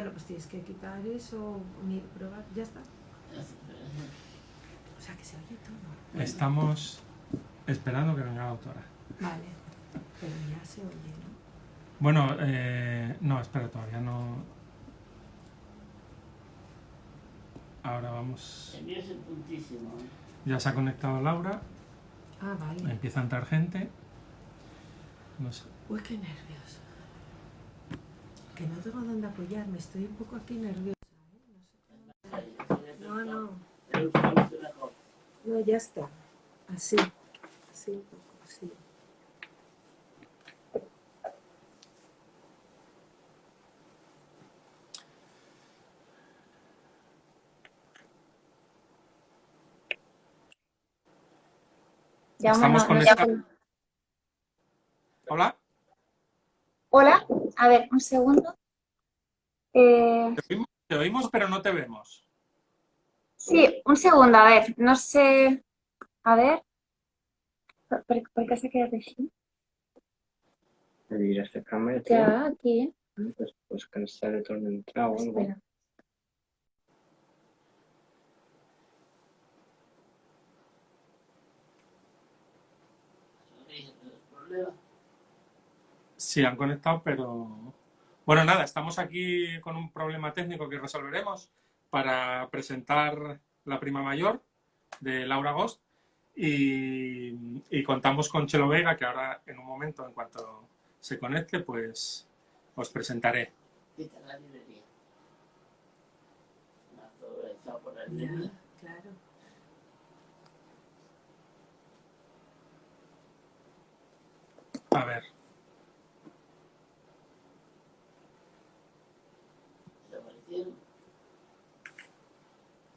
Bueno, pues tienes que quitar eso, probar, ya está. O sea, que se oye todo. Estamos esperando que venga la autora. Vale, pero ya se oye, ¿no? Bueno, no, espera, todavía no. Ahora vamos. El mío es el puntísimo. Ya se ha conectado Laura. Ah, vale. Empieza a entrar gente. No sé. Uy, qué nerviosa. Que no tengo dónde apoyarme, estoy un poco aquí nerviosa, ¿eh? No. No, ya está. Así un poco, así. Ya, Estamos conectados. ¿Hola? Hola, a ver, un segundo. Te oímos, pero no te vemos. Sí, un segundo, a ver, no sé. A ver. ¿Por qué se queda así? Abrir esta cámara, Ya, aquí. pues cansar de torno entrado o algo. Espera. Sí, han conectado, pero... Bueno, nada, estamos aquí con un problema técnico que resolveremos para presentar la prima mayor de Laura Ghost y contamos con Chelo Vega, que ahora en un momento, en cuanto se conecte, pues os presentaré. Quita la librería. Por la librería. Claro. A ver.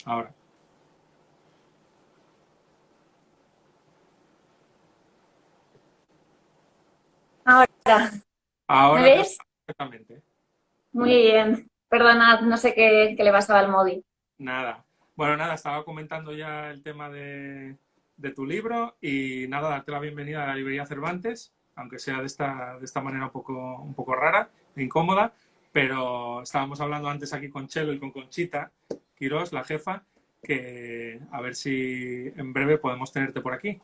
Ahora. Ahora. ¿Me ves? Perfectamente. Muy bien. Perdona, no sé qué le pasaba al móvil. Nada. Bueno, nada, estaba comentando ya el tema de tu libro y nada, darte la bienvenida a la librería Cervantes, aunque sea de esta manera un poco rara e incómoda, pero estábamos hablando antes aquí con Chelo y con Conchita Quirós, la jefa, que a ver si en breve podemos tenerte por aquí.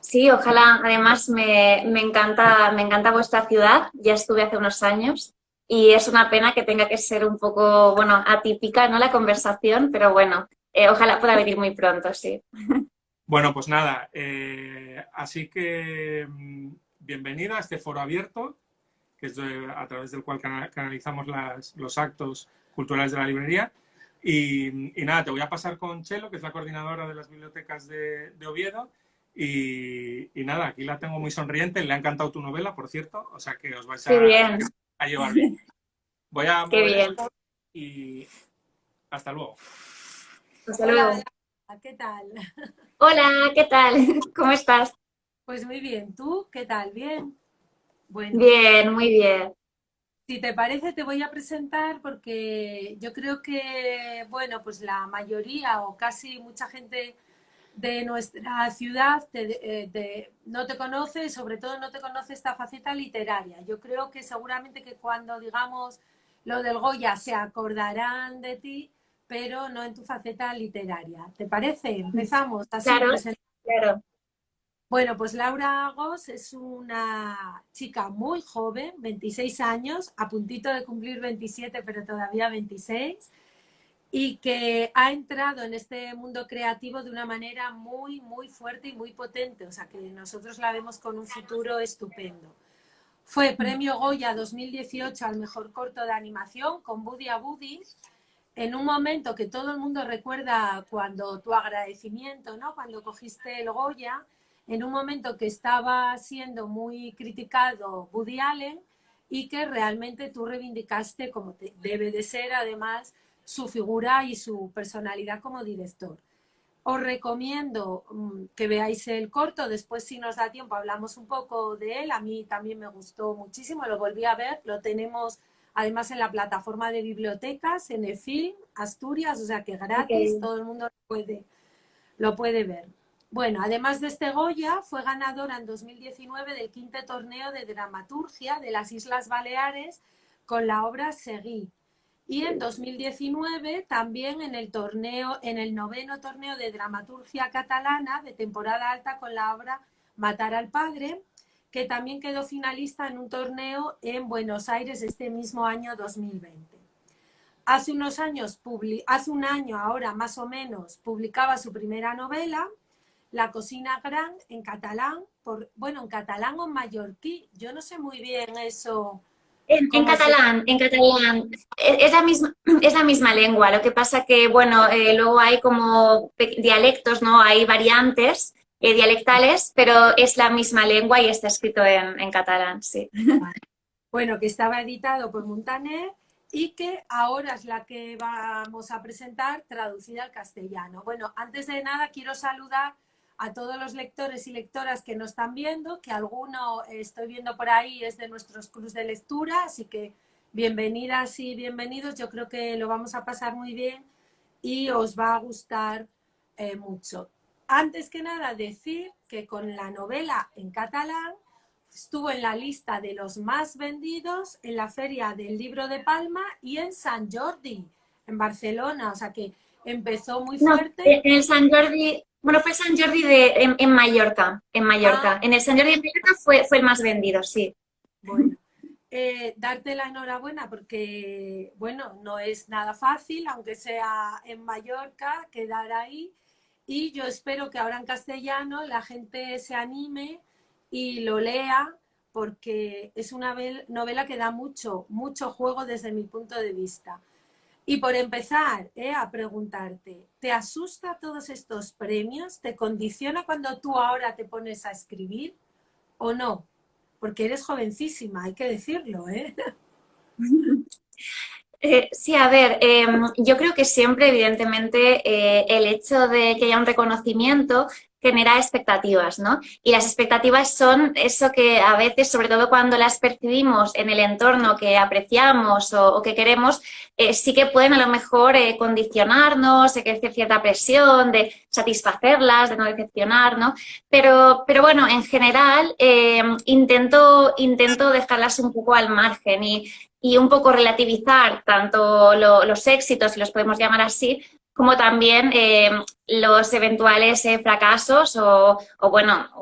Sí, ojalá. Además, me encanta vuestra ciudad. Ya estuve hace unos años y es una pena que tenga que ser un poco, bueno, atípica, ¿no? La conversación, pero bueno, ojalá pueda venir muy pronto, sí. Bueno, pues nada, así que bienvenida a este foro abierto, que es a través del cual canalizamos los actos culturales de la librería. Y nada, te voy a pasar con Chelo, que es la coordinadora de las bibliotecas de Oviedo. Y nada, aquí la tengo muy sonriente, le ha encantado tu novela, por cierto, o sea que os vais a llevar bien. Voy a mover esto y hasta luego. Hasta luego. Hola, ¿qué tal? Hola, ¿qué tal? ¿Cómo estás? Pues muy bien, ¿tú qué tal? ¿Bien? Bueno. Bien, muy bien. Si te parece, te voy a presentar porque yo creo que, bueno, pues la mayoría o casi mucha gente de nuestra ciudad no te conoce, sobre todo no te conoce esta faceta literaria. Yo creo que seguramente que cuando digamos lo del Goya se acordarán de ti, pero no en tu faceta literaria. ¿Te parece? Empezamos así. Claro. Bueno, pues Laura Agos es una chica muy joven, 26 años, a puntito de cumplir 27, pero todavía 26, y que ha entrado en este mundo creativo de una manera muy, muy fuerte y muy potente. O sea, que nosotros la vemos con un futuro estupendo. Fue Premio Goya 2018 al mejor corto de animación con Buddy a Buddy, en un momento que todo el mundo recuerda cuando tu agradecimiento, ¿no? Cuando cogiste el Goya, en un momento que estaba siendo muy criticado Woody Allen y que realmente tú reivindicaste, como debe de ser además, su figura y su personalidad como director. Os recomiendo que veáis el corto, después si nos da tiempo hablamos un poco de él, a mí también me gustó muchísimo, lo volví a ver, lo tenemos además en la plataforma de bibliotecas, en el film Asturias, o sea que gratis, todo el mundo lo puede ver. Bueno, además de este Goya, fue ganadora en 2019 del 5º torneo de dramaturgia de las Islas Baleares con la obra Seguí. Y en 2019 también en el torneo, en el 9º torneo de dramaturgia catalana de temporada alta con la obra Matar al padre, que también quedó finalista en un torneo en Buenos Aires este mismo año 2020. Hace un año ahora más o menos, publicaba su primera novela, La cocina gran, en catalán, en catalán o en mallorquí, yo no sé muy bien eso. En catalán, en catalán. Es la misma lengua, lo que pasa que, bueno, luego hay como dialectos, ¿no? Hay variantes dialectales, pero es la misma lengua y está escrito en catalán, sí. Bueno, que estaba editado por Montaner y que ahora es la que vamos a presentar traducida al castellano. Bueno, antes de nada quiero saludar a todos los lectores y lectoras que nos están viendo, que alguno estoy viendo por ahí es de nuestros clubs de lectura, así que bienvenidas y bienvenidos, yo creo que lo vamos a pasar muy bien y os va a gustar mucho. Antes que nada decir que con la novela en catalán estuvo en la lista de los más vendidos en la Feria del Libro de Palma y en Sant Jordi, en Barcelona, o sea que empezó muy fuerte. No, en el Sant Jordi, bueno, fue el Sant Jordi en Mallorca, en Mallorca. Ah. En el Sant Jordi de Mallorca fue el más vendido, sí. Bueno, darte la enhorabuena porque, bueno, no es nada fácil, aunque sea en Mallorca, quedar ahí. Y yo espero que ahora en castellano la gente se anime y lo lea porque es una novela que da mucho juego desde mi punto de vista. Y por empezar a preguntarte, ¿te asusta todos estos premios? ¿Te condiciona cuando tú ahora te pones a escribir o no? Porque eres jovencísima, hay que decirlo, ¿eh? Sí, a ver, yo creo que siempre, evidentemente, el hecho de que haya un reconocimiento genera expectativas, ¿no? Y las expectativas son eso que a veces, sobre todo cuando las percibimos en el entorno que apreciamos o que queremos, sí que pueden a lo mejor condicionarnos, ejercer cierta presión de satisfacerlas, de no decepcionar, ¿no? Pero bueno, en general intento dejarlas un poco al margen y un poco relativizar tanto los éxitos, si los podemos llamar así, como también los eventuales fracasos o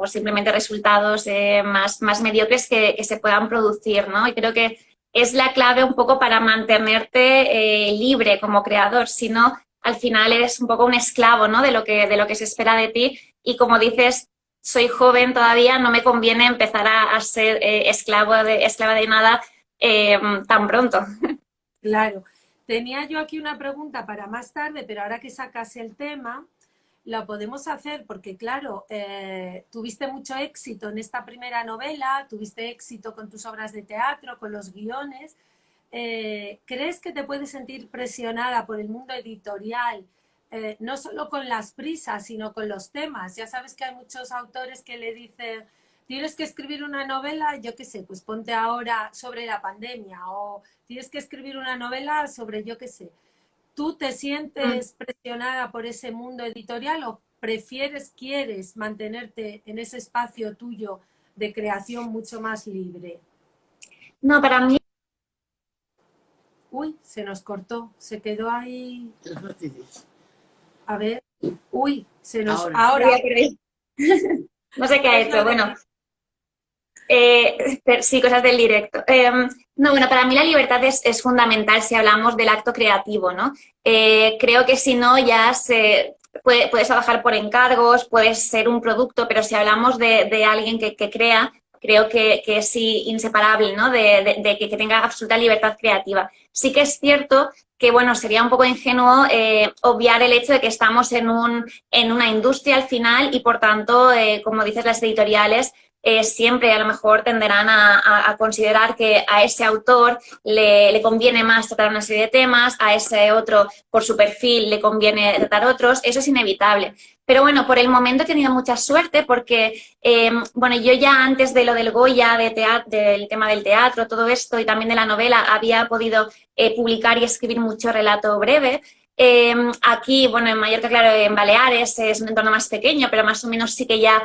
simplemente resultados más mediocres que se puedan producir, ¿no? Y creo que es la clave un poco para mantenerte libre como creador, si no, al final eres un poco un esclavo, ¿no? de lo que se espera de ti y como dices, soy joven todavía, no me conviene empezar a ser esclava de nada tan pronto. Claro. Tenía yo aquí una pregunta para más tarde, pero ahora que sacas el tema, lo podemos hacer porque, claro, tuviste mucho éxito en esta primera novela, tuviste éxito con tus obras de teatro, con los guiones. ¿Crees que te puedes sentir presionada por el mundo editorial, no solo con las prisas, sino con los temas? Ya sabes que hay muchos autores que le dicen, tienes que escribir una novela, yo qué sé, pues ponte ahora sobre la pandemia, o tienes que escribir una novela sobre, yo qué sé. ¿Tú te sientes presionada por ese mundo editorial o quieres mantenerte en ese espacio tuyo de creación mucho más libre? No, para mí... Uy, se nos cortó, se quedó ahí. Los vértices. A ver, uy, se nos... Ahora. No sé qué ha hecho, bueno. Sí, cosas del directo. No, bueno, para mí la libertad es fundamental si hablamos del acto creativo, ¿no? Creo que si no ya puedes trabajar por encargos, puedes ser un producto, pero si hablamos de alguien que crea, creo que es inseparable, ¿no? De que tenga absoluta libertad creativa. Sí que es cierto que, bueno, sería un poco ingenuo obviar el hecho de que estamos en una industria al final y, por tanto, como dices, las editoriales siempre a lo mejor tenderán a considerar que a ese autor le conviene más tratar una serie de temas, a ese otro por su perfil le conviene tratar otros, eso es inevitable. Pero bueno, por el momento he tenido mucha suerte porque, bueno, yo ya antes de lo del Goya, del tema del teatro, todo esto y también de la novela, había podido publicar y escribir mucho relato breve. Aquí, bueno, en Mallorca, claro, en Baleares es un entorno más pequeño, pero más o menos sí que ya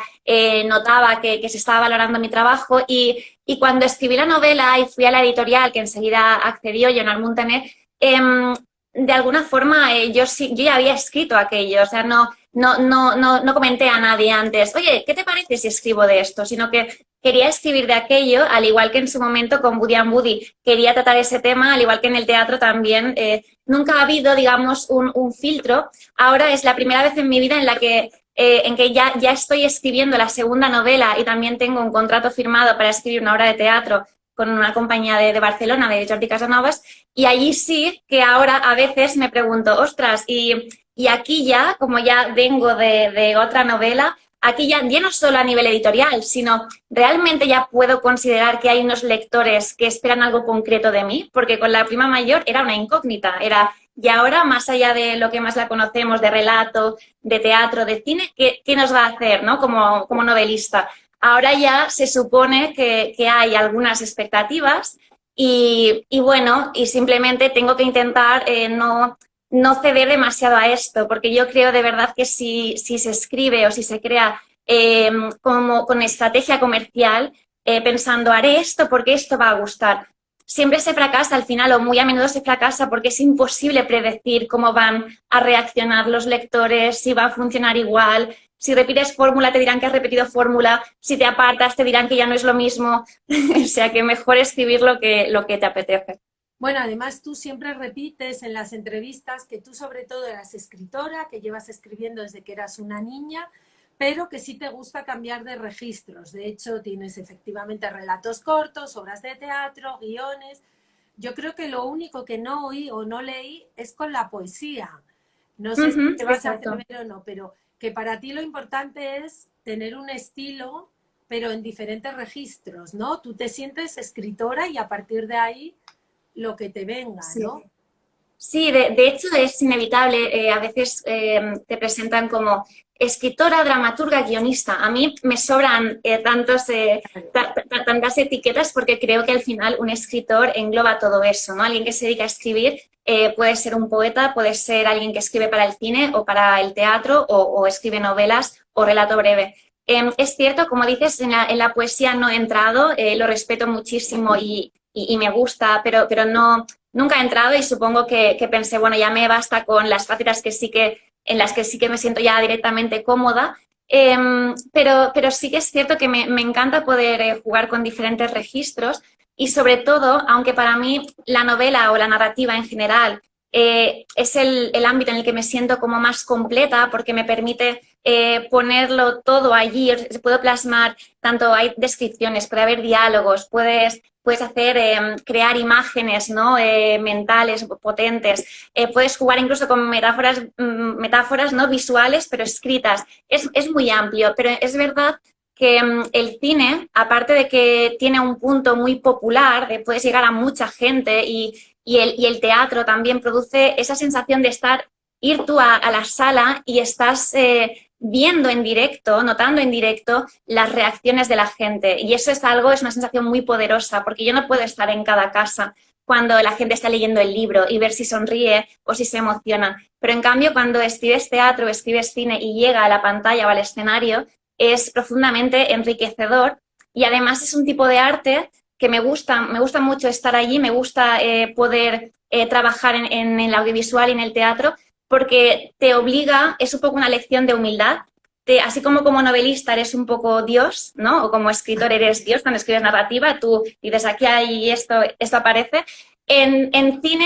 notaba que se estaba valorando mi trabajo. Y cuando escribí la novela y fui a la editorial, que enseguida accedió, Joan Muntaner, de alguna forma yo ya había escrito aquello, o sea, no comenté a nadie antes, oye, ¿qué te parece si escribo de esto? Sino que quería escribir de aquello, al igual que en su momento con Woody and Woody quería tratar ese tema, al igual que en el teatro también. Nunca ha habido, digamos, un filtro. Ahora es la primera vez en mi vida en que ya estoy escribiendo la segunda novela y también tengo un contrato firmado para escribir una obra de teatro con una compañía de Barcelona, de Jordi Casanovas, y allí sí que ahora a veces me pregunto, ostras, y aquí ya, como ya vengo de otra novela, aquí ya no solo a nivel editorial, sino realmente ya puedo considerar que hay unos lectores que esperan algo concreto de mí, porque con La prima mayor era una incógnita, y ahora, más allá de lo que más la conocemos, de relato, de teatro, de cine, ¿qué nos va a hacer, ¿no? Como novelista? Ahora ya se supone que hay algunas expectativas y bueno, y simplemente tengo que intentar no ceder demasiado a esto, porque yo creo de verdad que si se escribe o si se crea como con estrategia comercial, pensando, haré esto porque esto va a gustar, siempre se fracasa al final, o muy a menudo se fracasa porque es imposible predecir cómo van a reaccionar los lectores, si va a funcionar igual. Si repites fórmula, te dirán que has repetido fórmula. Si te apartas, te dirán que ya no es lo mismo. O sea, que mejor escribir lo que te apetece. Bueno, además tú siempre repites en las entrevistas que tú sobre todo eras escritora, que llevas escribiendo desde que eras una niña, pero que sí te gusta cambiar de registros. De hecho, tienes efectivamente relatos cortos, obras de teatro, guiones. Yo creo que lo único que no oí o no leí es con la poesía. No sé si te vas a Exacto. atrever o no, pero que para ti lo importante es tener un estilo, pero en diferentes registros, ¿no? Tú te sientes escritora y a partir de ahí lo que te venga, Sí. ¿no? Sí, de hecho es inevitable. A veces te presentan como escritora, dramaturga, guionista. A mí me sobran tantas etiquetas porque creo que al final un escritor engloba todo eso, ¿no? Alguien que se dedica a escribir puede ser un poeta, puede ser alguien que escribe para el cine o para el teatro o escribe novelas o relato breve. Es cierto, como dices, en la poesía no he entrado, lo respeto muchísimo y me gusta, pero no... Nunca he entrado y supongo que pensé, bueno, ya me basta con las facetas en las que sí que me siento ya directamente cómoda, pero sí que es cierto que me encanta poder jugar con diferentes registros y sobre todo, aunque para mí la novela o la narrativa en general es el ámbito en el que me siento como más completa porque me permite ponerlo todo allí, puedo plasmar, tanto hay descripciones, puede haber diálogos, puedes hacer, crear imágenes, ¿no? Mentales, potentes. Puedes jugar incluso con metáforas ¿no? visuales, pero escritas. Es muy amplio, pero es verdad que el cine, aparte de que tiene un punto muy popular, puedes llegar a mucha gente y el teatro también produce esa sensación de ir tú a la sala y estás viendo en directo, notando en directo las reacciones de la gente. Y eso es una sensación muy poderosa, porque yo no puedo estar en cada casa cuando la gente está leyendo el libro y ver si sonríe o si se emociona. Pero en cambio, cuando escribes teatro, escribes cine y llega a la pantalla o al escenario, es profundamente enriquecedor y además es un tipo de arte que me gusta mucho estar allí, me gusta poder trabajar en el audiovisual y en el teatro, porque te obliga, es un poco una lección de humildad, así como novelista eres un poco Dios, ¿no? O como escritor eres Dios, cuando escribes narrativa, tú dices aquí hay esto aparece. En cine,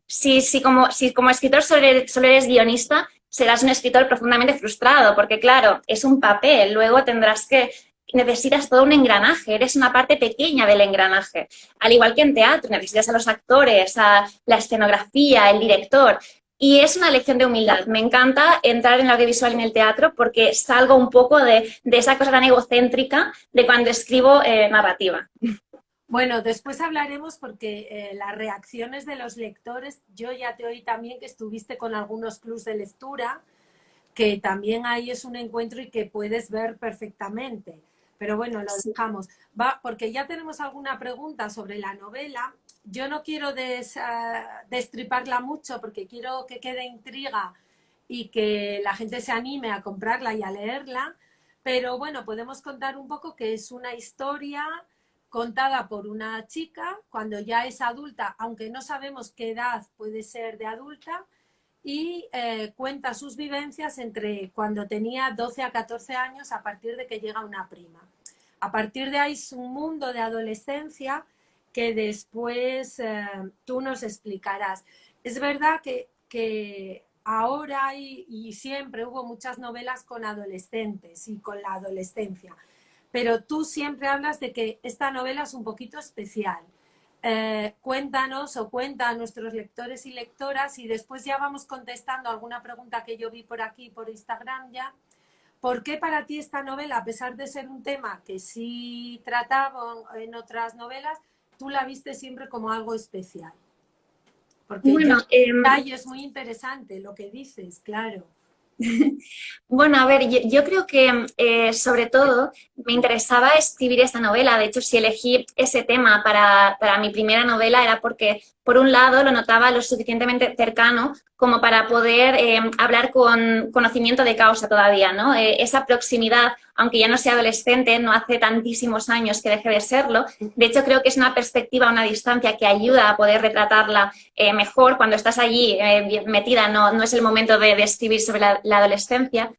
si como escritor solo eres guionista, serás un escritor profundamente frustrado, porque claro, es un papel, luego necesitas todo un engranaje, eres una parte pequeña del engranaje. Al igual que en teatro, necesitas a los actores, a la escenografía, el director. Y es una lección de humildad. Me encanta entrar en el audiovisual y en el teatro porque salgo un poco de esa cosa tan egocéntrica de cuando escribo narrativa. Bueno, después hablaremos porque las reacciones de los lectores, yo ya te oí también que estuviste con algunos clubs de lectura, que también ahí es un encuentro y que puedes ver perfectamente. Pero bueno, lo dejamos. Porque ya tenemos alguna pregunta sobre la novela yo no quiero destriparla mucho porque quiero que quede intriga y que la gente se anime a comprarla y a leerla, pero bueno, podemos contar un poco que es una historia contada por una chica cuando ya es adulta, aunque no sabemos qué edad puede ser de adulta, y cuenta sus vivencias entre cuando tenía 12 a 14 años a partir de que llega una prima. A partir de ahí es un mundo de adolescencia que después tú nos explicarás. Es verdad que ahora hay, y siempre hubo muchas novelas con adolescentes y con la adolescencia, pero tú siempre hablas de que esta novela es un poquito especial. Cuéntanos o cuenta a nuestros lectores y lectoras y después ya vamos contestando alguna pregunta que yo vi por aquí, por Instagram ya. ¿Por qué para ti esta novela, a pesar de ser un tema que sí trataba en otras novelas, tú la viste siempre como algo especial? Porque Bueno, ya es muy interesante lo que dices, claro. bueno, a ver, yo creo que sobre todo me interesaba escribir esta novela. De hecho, si elegí ese tema para mi primera novela era porque, por un lado, lo notaba lo suficientemente cercano como para poder hablar con conocimiento de causa todavía, ¿no? Esa proximidad, aunque ya no sea adolescente, no hace tantísimos años que deje de serlo. De hecho, creo que es una perspectiva, una distancia que ayuda a poder retratarla mejor. Cuando estás allí metida, no es el momento de escribir sobre la adolescencia.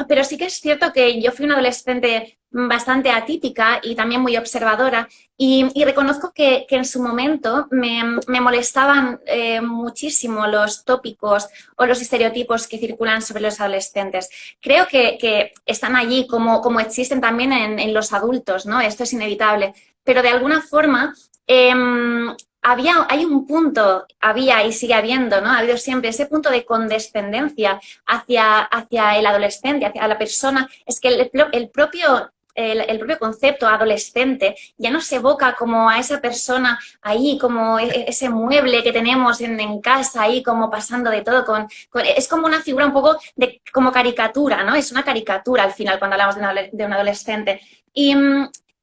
Pero sí que es cierto que yo fui una adolescente bastante atípica y también muy observadora y reconozco que en su momento me molestaban muchísimo los tópicos o los estereotipos que circulan sobre los adolescentes. Creo que están allí como existen también en los adultos, ¿no? Esto es inevitable, pero de alguna forma hay un punto, había y sigue habiendo, ¿no? Ha habido siempre ese punto de condescendencia hacia el adolescente, hacia la persona. Es que el propio concepto adolescente ya no se evoca como a esa persona ahí, como ese mueble que tenemos en casa ahí, como pasando de todo. Es como una figura un poco como caricatura, ¿no? Es una caricatura al final cuando hablamos de un adolescente.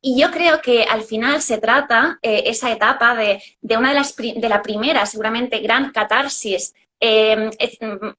Y yo creo que al final se trata esa etapa de una de la primera, seguramente, gran catarsis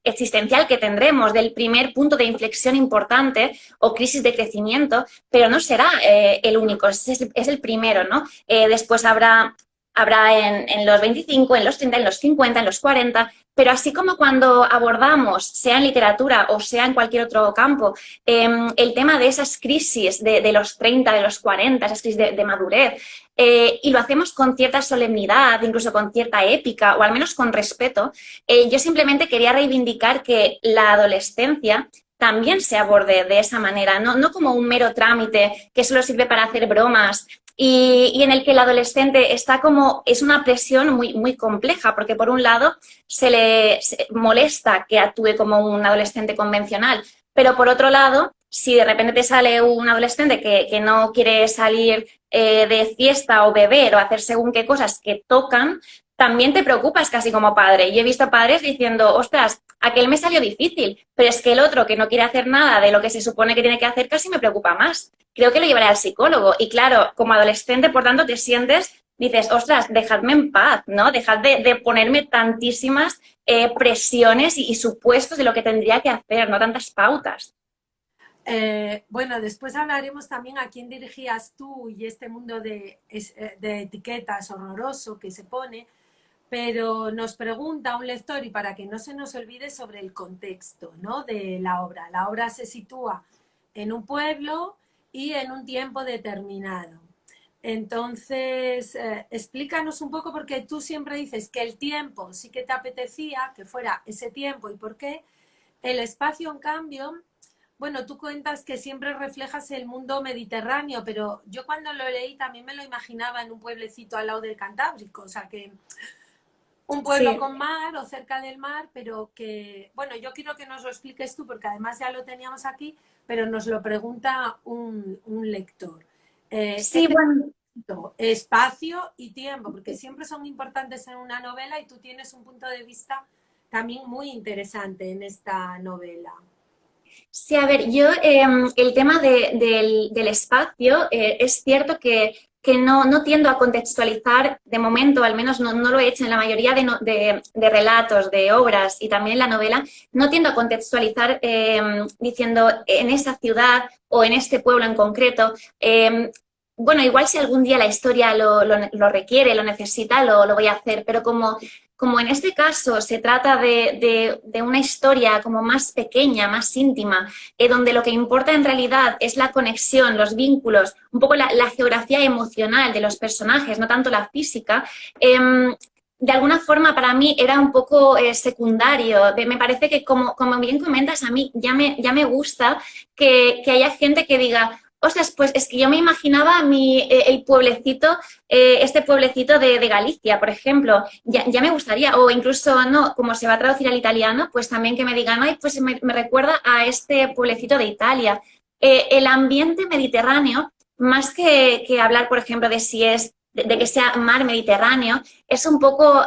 existencial que tendremos, del primer punto de inflexión importante o crisis de crecimiento, pero no será el único, es el primero, ¿no? Después habrá en los 25, en los 30, en los 50, en los 40, pero así como cuando abordamos, sea en literatura o sea en cualquier otro campo, el tema de esas crisis de los 30, de los 40, esas crisis de madurez, y lo hacemos con cierta solemnidad, incluso con cierta épica, o al menos con respeto, yo simplemente quería reivindicar que la adolescencia también se aborde de esa manera, no como un mero trámite que solo sirve para hacer bromas y en el que el adolescente es una presión muy, muy compleja, porque por un lado se molesta que actúe como un adolescente convencional, pero por otro lado, si de repente te sale un adolescente que no quiere salir de fiesta o beber o hacer según qué cosas que tocan, también te preocupas casi como padre. Yo he visto padres diciendo, ostras, aquel me salió difícil, pero es que el otro que no quiere hacer nada de lo que se supone que tiene que hacer casi me preocupa más. Creo que lo llevaré al psicólogo. Y claro, como adolescente, por tanto, te sientes, dices, ostras, dejadme en paz, ¿no? Dejad de ponerme tantísimas presiones y supuestos de lo que tendría que hacer, no tantas pautas. Bueno, después hablaremos también a quién dirigías tú y este mundo de etiquetas horroroso que se pone, pero nos pregunta un lector, y para que no se nos olvide, sobre el contexto, ¿no?, de la obra. La obra se sitúa en un pueblo y en un tiempo determinado. Entonces, explícanos un poco, porque tú siempre dices que el tiempo sí que te apetecía que fuera ese tiempo y por qué. El espacio, en cambio, bueno, tú cuentas que siempre reflejas el mundo mediterráneo, pero yo cuando lo leí también me lo imaginaba en un pueblecito al lado del Cantábrico, o sea que un pueblo Sí. con mar o cerca del mar, pero que, bueno, yo quiero que nos lo expliques tú, porque además ya lo teníamos aquí, pero nos lo pregunta un lector. Sí, bueno. Espacio y tiempo, porque siempre son importantes en una novela y tú tienes un punto de vista también muy interesante en esta novela. Sí, a ver, yo el tema del espacio, es cierto que que no tiendo a contextualizar, de momento, al menos no lo he hecho en la mayoría de relatos, de obras y también en la novela, no tiendo a contextualizar diciendo en esa ciudad o en este pueblo en concreto. Bueno, igual si algún día la historia lo requiere, lo necesita, lo voy a hacer, pero como en este caso se trata de una historia como más pequeña, más íntima, donde lo que importa en realidad es la conexión, los vínculos, un poco la geografía emocional de los personajes, no tanto la física, de alguna forma para mí era un poco secundario. Me parece que, como bien comentas, a mí ya me gusta que haya gente que diga, ostras, pues es que yo me imaginaba el pueblecito, este pueblecito de Galicia, por ejemplo, ya me gustaría, o incluso, no, como se va a traducir al italiano, pues también que me digan, ay, pues me recuerda a este pueblecito de Italia. El ambiente mediterráneo, más que hablar, por ejemplo, de si es de que sea mar Mediterráneo, es un poco,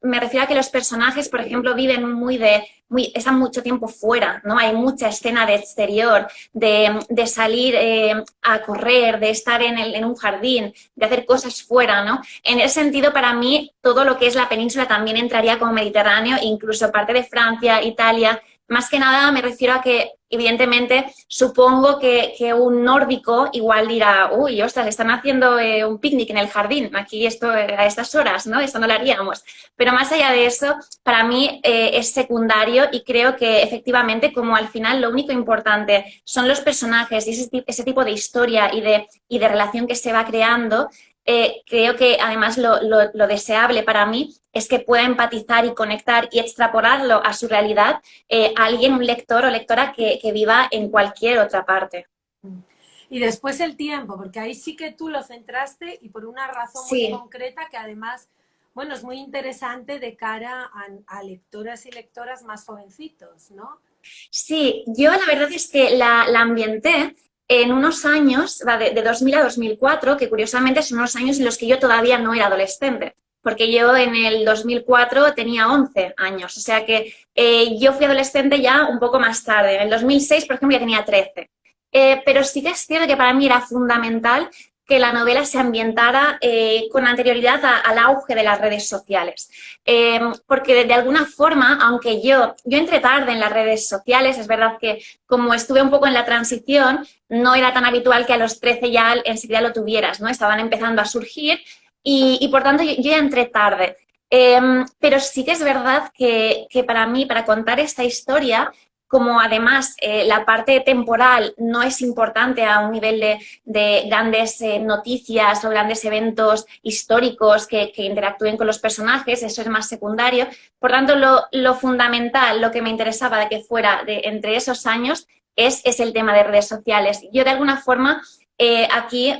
me refiero a que los personajes, por ejemplo, viven están mucho tiempo fuera, ¿no? Hay mucha escena de exterior, de salir a correr, de estar en un jardín, de hacer cosas fuera, ¿no? En ese sentido, para mí, todo lo que es la península también entraría como Mediterráneo, incluso parte de Francia, Italia. Más que nada me refiero a que, evidentemente, supongo que un nórdico igual dirá, uy, ostras, están haciendo un picnic en el jardín, aquí esto a estas horas, ¿no? Esto no lo haríamos. Pero más allá de eso, para mí es secundario y creo que efectivamente, como al final lo único importante son los personajes y ese tipo de historia y de relación que se va creando, creo que además lo deseable para mí es que pueda empatizar y conectar y extrapolarlo a su realidad alguien, un lector o lectora que viva en cualquier otra parte. Y después el tiempo, porque ahí sí que tú lo centraste y por una razón muy Sí. concreta que además, bueno, es muy interesante de cara a lectoras y lectoras más jovencitos, ¿no? Sí, yo la verdad es que la ambienté en unos años, va de 2000 a 2004, que curiosamente son unos años en los que yo todavía no era adolescente, porque yo en el 2004 tenía 11 años, o sea que yo fui adolescente ya un poco más tarde. En el 2006, por ejemplo, ya tenía 13. Pero sí que es cierto que para mí era fundamental que la novela se ambientara con anterioridad al auge de las redes sociales. Porque de alguna forma, aunque yo entré tarde en las redes sociales, es verdad que como estuve un poco en la transición, no era tan habitual que a los 13 ya enseguida lo tuvieras, ¿no? Estaban empezando a surgir y por tanto yo ya entré tarde. Pero sí que es verdad que para mí, para contar esta historia, como además la parte temporal no es importante a un nivel de grandes noticias o grandes eventos históricos que interactúen con los personajes, eso es más secundario. Por tanto, lo fundamental, lo que me interesaba de que fuera entre esos años es el tema de redes sociales. Yo de alguna forma aquí,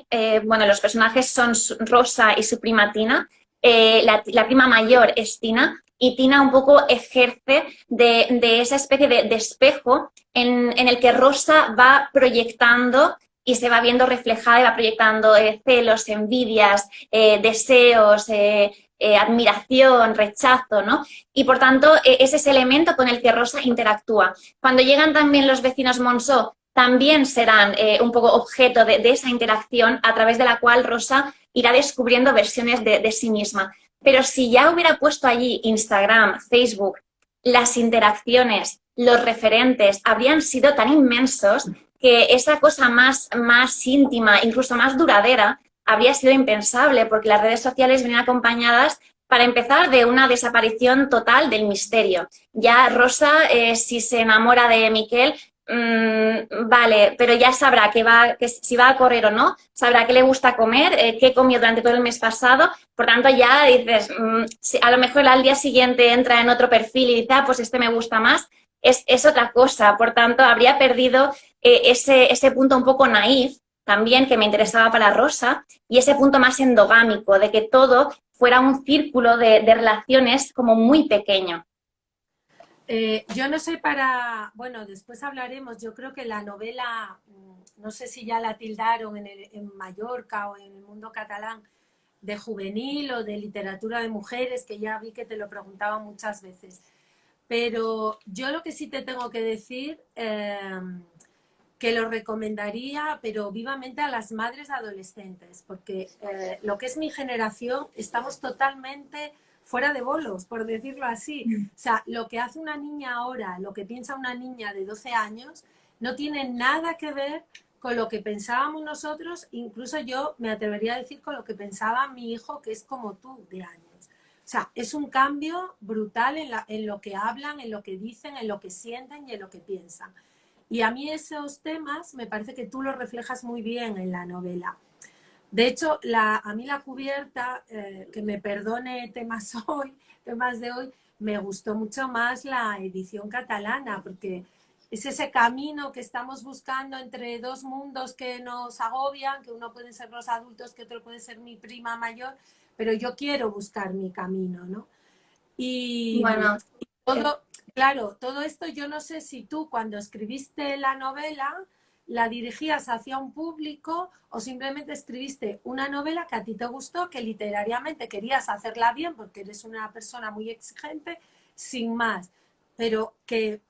bueno, los personajes son Rosa y su prima Tina. La prima mayor es Tina y Tina un poco ejerce de esa especie de espejo en el que Rosa va proyectando y se va viendo reflejada y va proyectando celos, envidias, deseos, admiración, rechazo, ¿no? Y por tanto es ese elemento con el que Rosa interactúa. Cuando llegan también los vecinos Monceau, también serán un poco objeto de esa interacción a través de la cual Rosa irá descubriendo versiones de sí misma. Pero si ya hubiera puesto allí Instagram, Facebook, las interacciones, los referentes habrían sido tan inmensos que esa cosa más íntima, incluso más duradera, habría sido impensable porque las redes sociales vienen acompañadas, para empezar, de una desaparición total del misterio. Ya Rosa, si se enamora de Miquel, vale, pero ya sabrá que si va a correr o no, sabrá qué le gusta comer, qué comió durante todo el mes pasado, por tanto ya dices, a lo mejor al día siguiente entra en otro perfil y dice, pues este me gusta más, es otra cosa, por tanto habría perdido ese punto un poco naif también que me interesaba para Rosa y ese punto más endogámico, de que todo fuera un círculo de relaciones como muy pequeño. Yo no sé bueno, después hablaremos, yo creo que la novela, no sé si ya la tildaron en Mallorca o en el mundo catalán, de juvenil o de literatura de mujeres, que ya vi que te lo preguntaba muchas veces. Pero yo lo que sí te tengo que decir que lo recomendaría, pero vivamente a las madres adolescentes, porque lo que es mi generación estamos totalmente fuera de bolos, por decirlo así. O sea, lo que hace una niña ahora, lo que piensa una niña de 12 años, no tiene nada que ver con lo que pensábamos nosotros, incluso yo me atrevería a decir con lo que pensaba mi hijo, que es como tú, de años. O sea, es un cambio brutal en lo que hablan, en lo que dicen, en lo que sienten y en lo que piensan. Y a mí esos temas me parece que tú los reflejas muy bien en la novela. De hecho, a mí la cubierta, que me perdone temas de hoy, me gustó mucho más la edición catalana, porque es ese camino que estamos buscando entre dos mundos que nos agobian, que uno puede ser los adultos, que otro puede ser mi prima mayor, pero yo quiero buscar mi camino, ¿no? Y Bueno, todo, claro, todo esto yo no sé si tú cuando escribiste la novela la dirigías hacia un público o simplemente escribiste una novela que a ti te gustó, que literariamente querías hacerla bien porque eres una persona muy exigente, sin más, pero que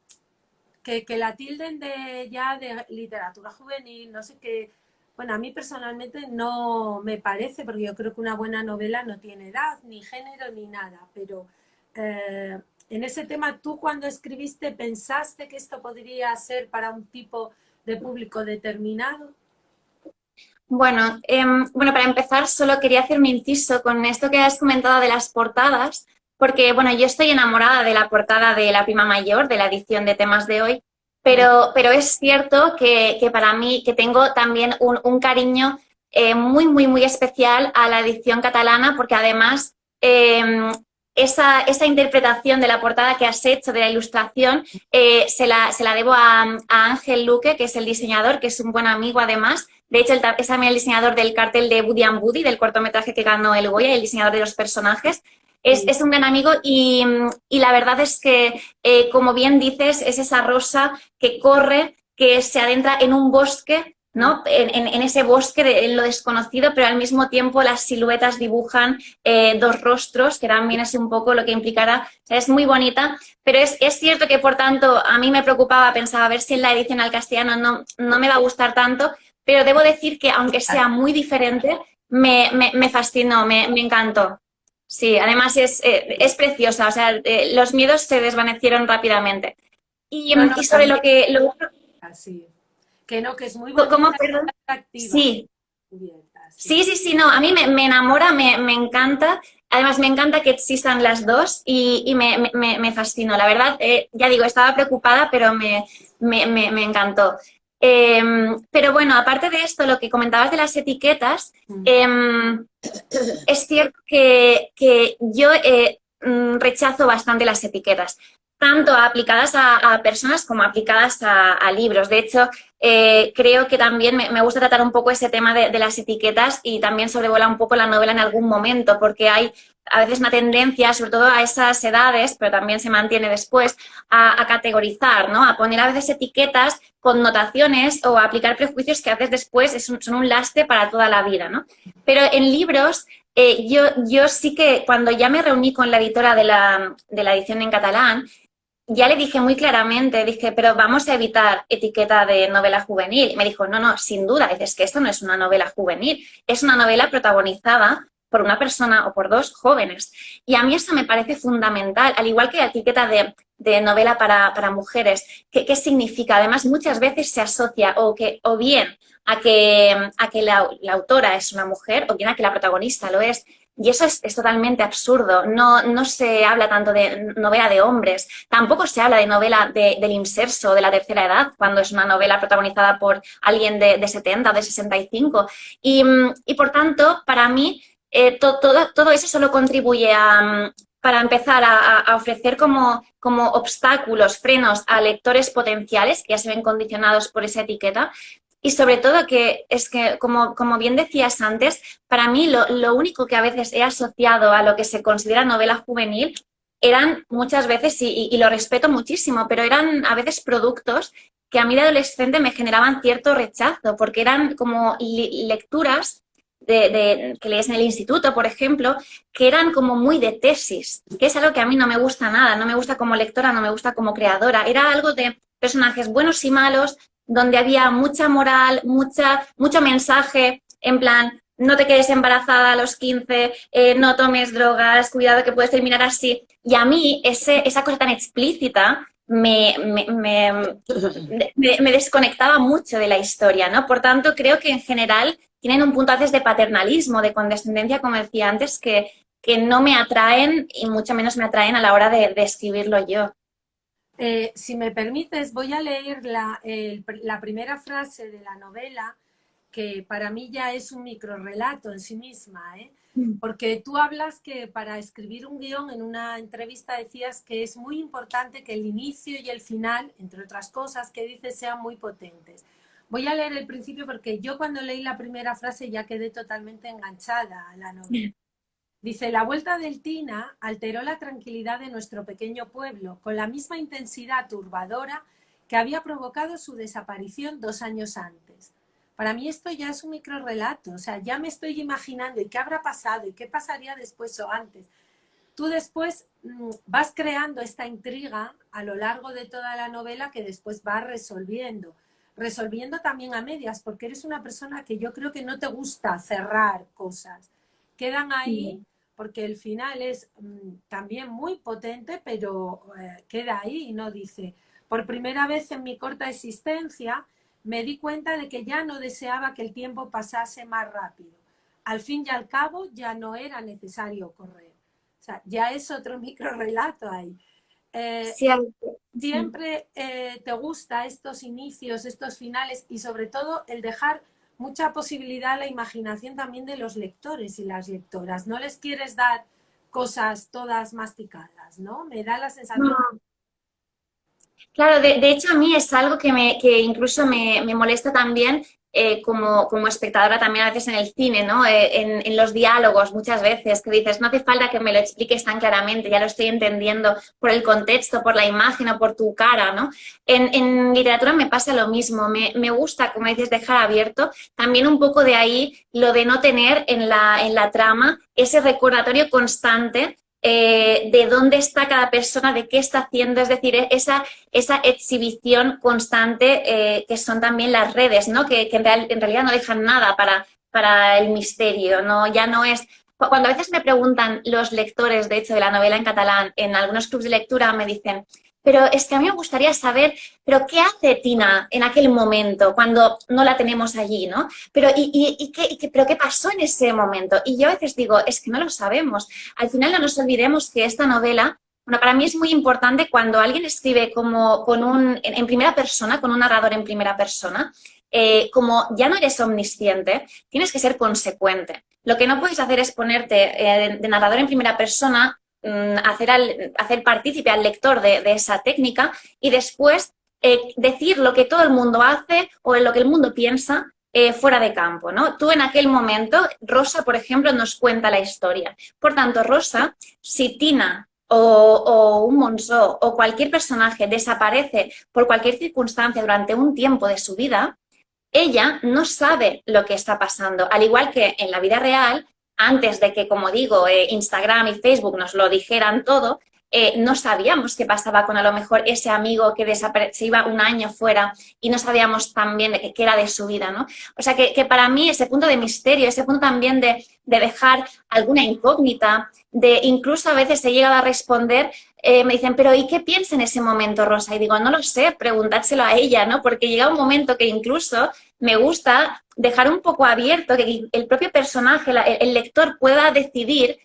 la tilden de literatura juvenil, no sé qué. Bueno, a mí personalmente no me parece, porque yo creo que una buena novela no tiene edad, ni género, ni nada, pero en ese tema, ¿tú cuando escribiste pensaste que esto podría ser para un tipo de público determinado? bueno, para empezar, solo quería hacer un inciso con esto que has comentado de las portadas, porque, bueno, yo estoy enamorada de la portada de La Prima Mayor, de la edición de temas de hoy, pero es cierto que para mí, que tengo también un cariño muy, muy, muy especial a la edición catalana, porque además esa interpretación de la portada que has hecho, de la ilustración, se la debo a Ángel Luque, que es el diseñador, que es un buen amigo además. De hecho, es también el diseñador del cartel de Woody and Woody, del cortometraje que ganó el Goya, el diseñador de los personajes. Es un gran amigo y la verdad es que, como bien dices, es esa rosa que corre, que se adentra en un bosque, ¿no? En ese bosque, en lo desconocido, pero al mismo tiempo las siluetas dibujan dos rostros, que también es un poco lo que implicará. O sea, es muy bonita, pero es cierto que, por tanto, a mí me preocupaba, pensaba a ver si en la edición al castellano no me va a gustar tanto, pero debo decir que, aunque sea muy diferente, me fascinó, me encantó. Sí, además es preciosa, o sea, los miedos se desvanecieron rápidamente. Y sobre lo otro... Así. Que no, que es muy ¿Cómo, bonita, perdón? atractiva. Sí, Cubierta, sí, no, a mí me enamora, me encanta. Además, me encanta que existan las dos y me fascinó. La verdad, ya digo, estaba preocupada, pero me encantó. Pero bueno, aparte de esto, lo que comentabas de las etiquetas, es cierto que yo rechazo bastante las etiquetas, tanto aplicadas a personas como aplicadas a libros. De hecho, creo que también me gusta tratar un poco ese tema de las etiquetas y también sobrevola un poco la novela en algún momento, porque hay a veces una tendencia, sobre todo a esas edades, pero también se mantiene después, a categorizar, ¿no? A poner a veces etiquetas, connotaciones o a aplicar prejuicios que a veces después son un lastre para toda la vida, ¿no? Pero en libros... yo sí que cuando ya me reuní con la editora de la edición en catalán, ya le dije muy claramente, dije, pero vamos a evitar etiqueta de novela juvenil. Y me dijo, no, sin duda, dices que esto no es una novela juvenil, es una novela protagonizada por una persona o por dos jóvenes. Y a mí eso me parece fundamental, al igual que la etiqueta de novela para mujeres. ¿Qué significa? Además, muchas veces se asocia o bien a que la autora es una mujer o bien a que la protagonista lo es. Y eso es totalmente absurdo. No se habla tanto de novela de hombres, tampoco se habla de novela del inserso, de la tercera edad, cuando es una novela protagonizada por alguien de 70 o de 65. Y por tanto, para mí, todo eso solo contribuye para empezar a ofrecer como obstáculos, frenos a lectores potenciales que ya se ven condicionados por esa etiqueta. Y sobre todo que es que, como bien decías antes, para mí lo único que a veces he asociado a lo que se considera novela juvenil eran muchas veces, y lo respeto muchísimo, pero eran a veces productos que a mí de adolescente me generaban cierto rechazo, porque eran como lecturas que lees en el instituto, por ejemplo, que eran como muy de tesis, que es algo que a mí no me gusta nada, no me gusta como lectora, no me gusta como creadora. Era algo de personajes buenos y malos, donde había mucha moral, mucho mensaje, en plan, no te quedes embarazada a los 15, no tomes drogas, cuidado que puedes terminar así. Y a mí esa cosa tan explícita me desconectaba mucho de la historia, ¿no? Por tanto, creo que en general tienen un punto a veces de paternalismo, de condescendencia, como decía antes, que no me atraen y mucho menos me atraen a la hora de escribirlo yo. Si me permites, voy a leer la primera frase de la novela, que para mí ya es un microrrelato en sí misma, ¿eh? Porque tú hablas que para escribir un guión, en una entrevista decías que es muy importante que el inicio y el final, entre otras cosas que dices, sean muy potentes. Voy a leer el principio porque yo cuando leí la primera frase ya quedé totalmente enganchada a la novela. Dice, la vuelta del Tina alteró la tranquilidad de nuestro pequeño pueblo con la misma intensidad turbadora que había provocado su desaparición 2 años antes. Para mí esto ya es un microrrelato, o sea, ya me estoy imaginando y qué habrá pasado y qué pasaría después o antes. Tú después vas creando esta intriga a lo largo de toda la novela que después vas resolviendo también a medias, porque eres una persona que yo creo que no te gusta cerrar cosas. Quedan ahí porque el final es también muy potente, pero queda ahí, ¿no? Dice, por primera vez en mi corta existencia me di cuenta de que ya no deseaba que el tiempo pasase más rápido. Al fin y al cabo ya no era necesario correr. O sea, ya es otro microrrelato ahí. Sí, Siempre te gusta estos inicios, estos finales y sobre todo el dejar mucha posibilidad a la imaginación también de los lectores y las lectoras. No les quieres dar cosas todas masticadas, ¿no? Me da la sensación... No. Claro, de hecho a mí es algo que incluso me molesta también como espectadora también a veces en el cine, ¿no? En los diálogos muchas veces que dices, no hace falta que me lo expliques tan claramente, ya lo estoy entendiendo por el contexto, por la imagen o por tu cara, ¿no? En literatura me pasa lo mismo, me gusta, como dices, dejar abierto, también un poco de ahí lo de no tener en la trama ese recordatorio constante de dónde está cada persona, de qué está haciendo, es decir, esa exhibición constante que son también las redes, ¿no? Que en realidad no dejan nada para el misterio, ¿no? Ya no es... Cuando a veces me preguntan los lectores, de hecho, de la novela en catalán, en algunos clubs de lectura me dicen, pero es que a mí me gustaría saber, pero ¿qué hace Tina en aquel momento cuando no la tenemos allí, ¿no? Pero, ¿pero qué pasó en ese momento? Y yo a veces digo, es que no lo sabemos. Al final no nos olvidemos que esta novela, bueno, para mí es muy importante cuando alguien escribe como en primera persona, con un narrador en primera persona, como ya no eres omnisciente, tienes que ser consecuente. Lo que no puedes hacer es ponerte de narrador en primera persona, hacer partícipe al lector de esa técnica y después decir lo que todo el mundo hace o en lo que el mundo piensa fuera de campo, ¿no? Tú en aquel momento, Rosa, por ejemplo, nos cuenta la historia. Por tanto, Rosa, si Tina o un Monzó o cualquier personaje desaparece por cualquier circunstancia durante un tiempo de su vida, ella no sabe lo que está pasando. Al igual que en la vida real, antes de que, como digo, Instagram y Facebook nos lo dijeran todo, no sabíamos qué pasaba con a lo mejor ese amigo que se iba un año fuera y no sabíamos también qué era de su vida, ¿no? O sea que para mí ese punto de misterio, ese punto también de dejar alguna incógnita, de incluso a veces he llegado a responder, me dicen, pero ¿y qué piensa en ese momento, Rosa? Y digo, no lo sé, preguntárselo a ella, ¿no? Porque llega un momento que incluso me gusta dejar un poco abierto, que el propio personaje, el lector pueda decidir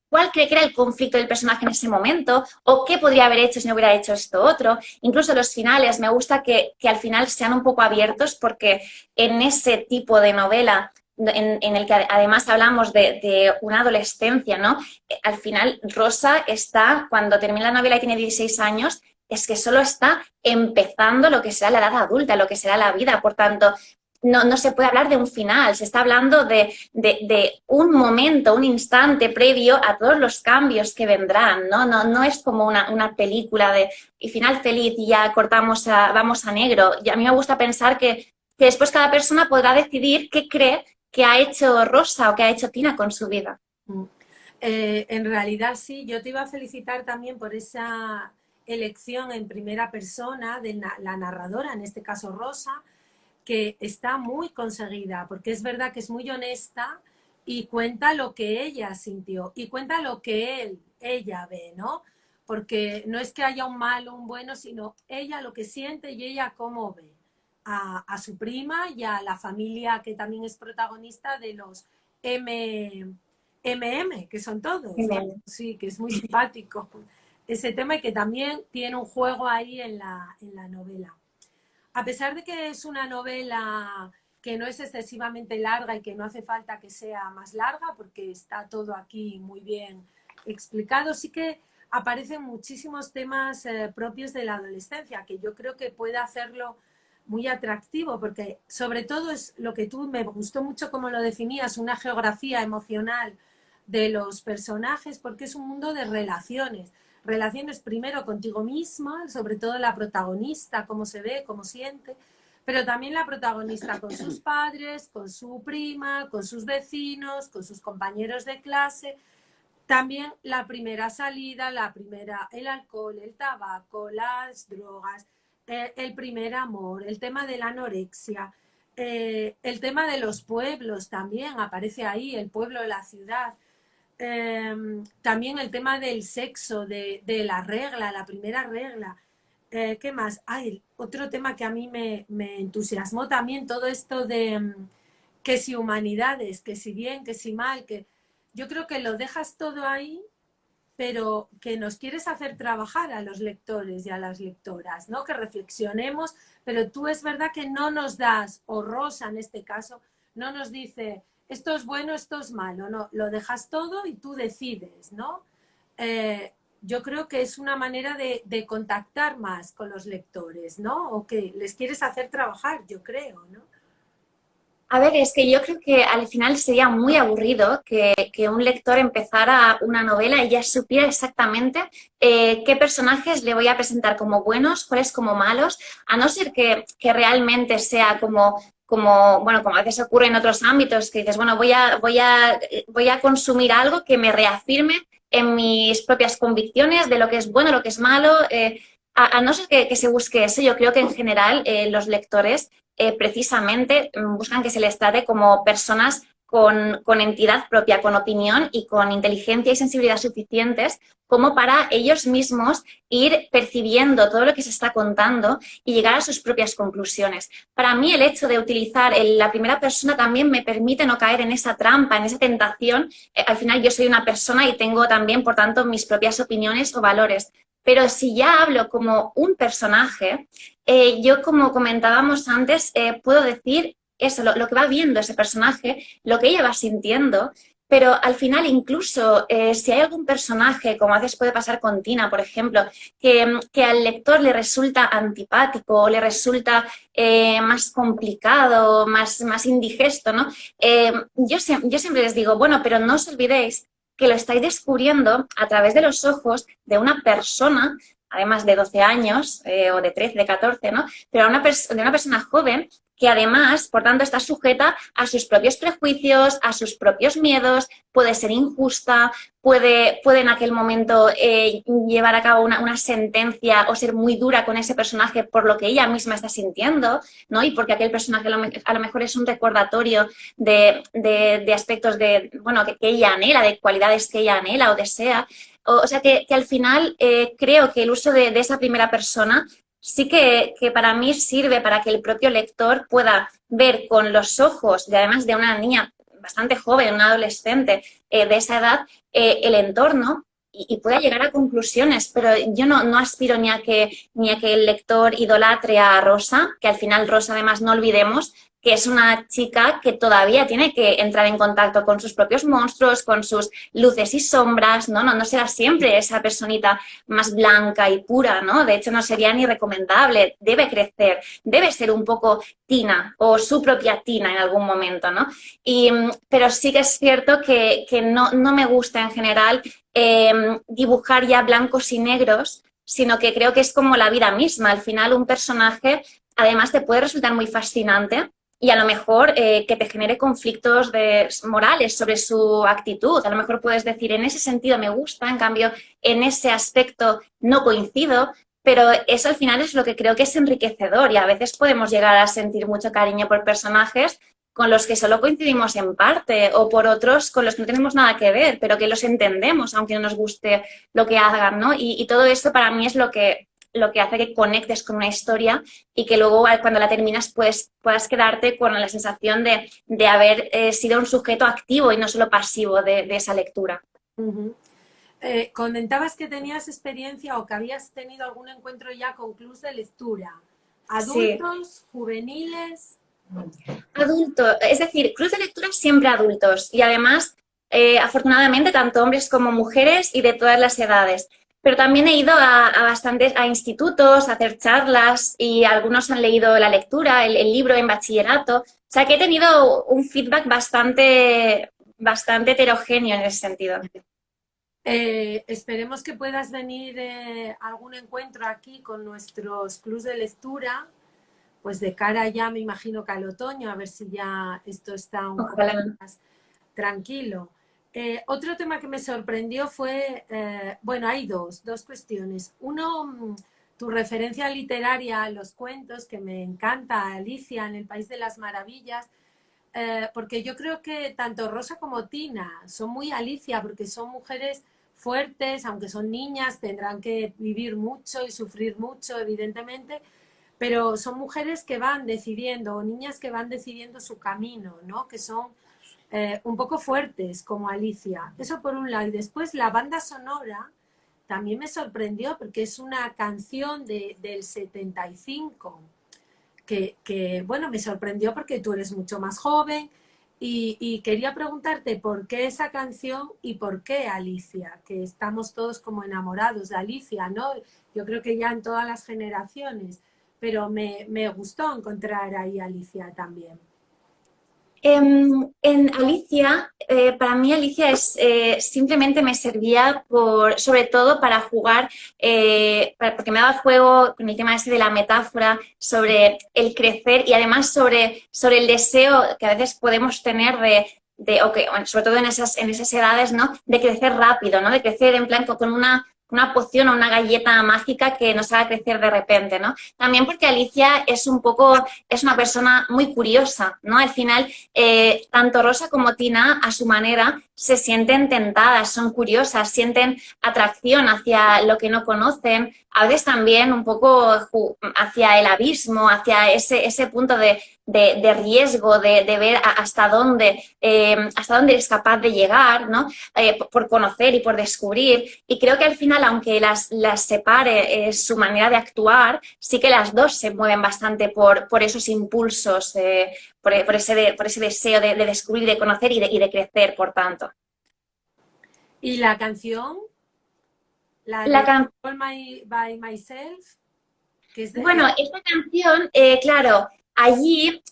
cuál cree que era el conflicto del personaje en ese momento o qué podría haber hecho si no hubiera hecho esto otro. Incluso los finales, me gusta que al final sean un poco abiertos porque en ese tipo de novela en el que además hablamos de una adolescencia, ¿no? Al final Rosa está, cuando termina la novela y tiene 16 años, es que solo está empezando lo que será la edad adulta, lo que será la vida. Por tanto, no se puede hablar de un final, se está hablando de un momento, un instante previo a todos los cambios que vendrán, ¿no? No es como una película de y final feliz y ya cortamos, vamos a negro. Y a mí me gusta pensar que después cada persona podrá decidir qué cree que ha hecho Rosa o que ha hecho Tina con su vida. En realidad sí, yo te iba a felicitar también por esa elección en primera persona de la narradora, en este caso Rosa, que está muy conseguida, porque es verdad que es muy honesta y cuenta lo que ella sintió y cuenta lo que ella ve, ¿no? Porque no es que haya un malo, un bueno, sino ella lo que siente y ella cómo ve a su prima y a la familia que también es protagonista de los que son todos. Sí, que es muy simpático ese tema y que también tiene un juego ahí en la novela. A pesar de que es una novela que no es excesivamente larga y que no hace falta que sea más larga porque está todo aquí muy bien explicado, sí que aparecen muchísimos temas propios de la adolescencia, que yo creo que puede hacerlo muy atractivo, porque sobre todo es lo que tú, me gustó mucho como lo definías, una geografía emocional de los personajes, porque es un mundo de relaciones. Relaciones primero contigo misma, sobre todo la protagonista, cómo se ve, cómo siente, pero también la protagonista con sus padres, con su prima, con sus vecinos, con sus compañeros de clase. También la primera salida, el alcohol, el tabaco, las drogas, el primer amor, el tema de la anorexia, el tema de los pueblos también aparece ahí, el pueblo, la ciudad. También el tema del sexo, de la regla, la primera regla. ¿Qué más? Otro tema que a mí me entusiasmó también, todo esto de que si humanidades, que si bien, que si mal, que yo creo que lo dejas todo ahí, pero que nos quieres hacer trabajar a los lectores y a las lectoras, ¿no? Que reflexionemos, pero tú es verdad que no nos das, o Rosa en este caso, no nos dice esto es bueno, esto es malo, no, lo dejas todo y tú decides, ¿no? Yo creo que es una manera de contactar más con los lectores, ¿no? O que les quieres hacer trabajar, yo creo, ¿no? A ver, es que yo creo que al final sería muy aburrido que un lector empezara una novela y ya supiera exactamente qué personajes le voy a presentar como buenos, cuáles como malos, a no ser que realmente sea como a veces ocurre en otros ámbitos, que dices, bueno, voy a consumir algo que me reafirme en mis propias convicciones de lo que es bueno, lo que es malo. A no ser que se busque eso, yo creo que en general los lectores precisamente buscan que se les trate como personas con entidad propia, con opinión y con inteligencia y sensibilidad suficientes como para ellos mismos ir percibiendo todo lo que se está contando y llegar a sus propias conclusiones. Para mí el hecho de utilizar la primera persona también me permite no caer en esa trampa, en esa tentación. Al final yo soy una persona y tengo también, por tanto, mis propias opiniones o valores. Pero si ya hablo como un personaje, yo, como comentábamos antes, puedo decir eso, lo que va viendo ese personaje, lo que ella va sintiendo, pero al final incluso si hay algún personaje, como a veces puede pasar con Tina, por ejemplo, que al lector le resulta antipático o le resulta más complicado, más indigesto, ¿no? Yo siempre les digo, bueno, pero no os olvidéis que lo estáis descubriendo a través de los ojos de una persona, además de 12 años o de 13, de 14, ¿no? Pero de una persona joven que además, por tanto, está sujeta a sus propios prejuicios, a sus propios miedos, puede ser injusta, puede en aquel momento llevar a cabo una sentencia o ser muy dura con ese personaje por lo que ella misma está sintiendo, ¿no? Y porque aquel personaje a lo mejor es un recordatorio de aspectos que ella anhela, de cualidades que ella anhela o desea. O sea que al final creo que el uso de esa primera persona sí que para mí sirve para que el propio lector pueda ver con los ojos, además de una niña bastante joven, una adolescente de esa edad, el entorno y pueda llegar a conclusiones. Pero yo no aspiro ni a que el lector idolatre a Rosa, que al final Rosa, además, no olvidemos que es una chica que todavía tiene que entrar en contacto con sus propios monstruos, con sus luces y sombras, ¿no? No será siempre esa personita más blanca y pura, ¿no? De hecho, no sería ni recomendable. Debe crecer, debe ser un poco Tina o su propia Tina en algún momento, ¿no? Pero sí que es cierto que no me gusta en general dibujar ya blancos y negros, sino que creo que es como la vida misma. Al final, un personaje, además, te puede resultar muy fascinante y a lo mejor que te genere conflictos morales sobre su actitud. A lo mejor puedes decir, en ese sentido me gusta, en cambio, en ese aspecto no coincido, pero eso al final es lo que creo que es enriquecedor y a veces podemos llegar a sentir mucho cariño por personajes con los que solo coincidimos en parte o por otros con los que no tenemos nada que ver, pero que los entendemos, aunque no nos guste lo que hagan, ¿no? Y todo eso para mí es lo que hace que conectes con una historia y que luego cuando la terminas pues, puedas quedarte con la sensación de haber sido un sujeto activo y no solo pasivo de esa lectura. Uh-huh. Comentabas que tenías experiencia o que habías tenido algún encuentro ya con clubs de lectura. ¿Adultos, sí, juveniles? Adultos, es decir, clubs de lectura siempre adultos y además, afortunadamente, tanto hombres como mujeres y de todas las edades. Pero también he ido a bastantes institutos a hacer charlas y algunos han leído la lectura, el libro en bachillerato. O sea que he tenido un feedback bastante heterogéneo en ese sentido. Esperemos que puedas venir a algún encuentro aquí con nuestros clubs de lectura, pues de cara ya me imagino que al otoño, a ver si ya esto está un poco más tranquilo. Otro tema que me sorprendió fue, bueno, hay dos cuestiones. Uno, tu referencia literaria a los cuentos, que me encanta, Alicia en el País de las Maravillas, porque yo creo que tanto Rosa como Tina son muy Alicia, porque son mujeres fuertes, aunque son niñas, tendrán que vivir mucho y sufrir mucho, evidentemente, pero son mujeres que van decidiendo, o niñas que van decidiendo su camino, ¿no? Que son un poco fuertes, como Alicia. Eso por un lado. Y después la banda sonora también me sorprendió, porque es una canción del 75, que bueno, me sorprendió porque tú eres mucho más joven y quería preguntarte por qué esa canción y por qué Alicia, que estamos todos como enamorados de Alicia, ¿no? Yo creo que ya en todas las generaciones, pero me gustó encontrar ahí a Alicia también. En Alicia, para mí Alicia es simplemente me servía sobre todo para jugar, porque me daba juego con el tema ese de la metáfora sobre el crecer y además sobre el deseo que a veces podemos tener sobre todo en esas edades, ¿no? De crecer rápido, ¿no? De crecer en plan con una poción o una galleta mágica que nos haga crecer de repente, ¿no? También porque Alicia es una persona muy curiosa, ¿no? Al final, tanto Rosa como Tina, a su manera, se sienten tentadas, son curiosas, sienten atracción hacia lo que no conocen, a veces también un poco hacia el abismo, hacia ese punto de riesgo, de ver hasta dónde eres capaz de llegar, ¿no? Por conocer y por descubrir. Y creo que al final, aunque las separe su manera de actuar, sí que las dos se mueven bastante por esos impulsos, por ese deseo de descubrir, de conocer y de crecer, por tanto. ¿Y la canción? La de All by Myself, que es de... Bueno, esta canción, claro, allí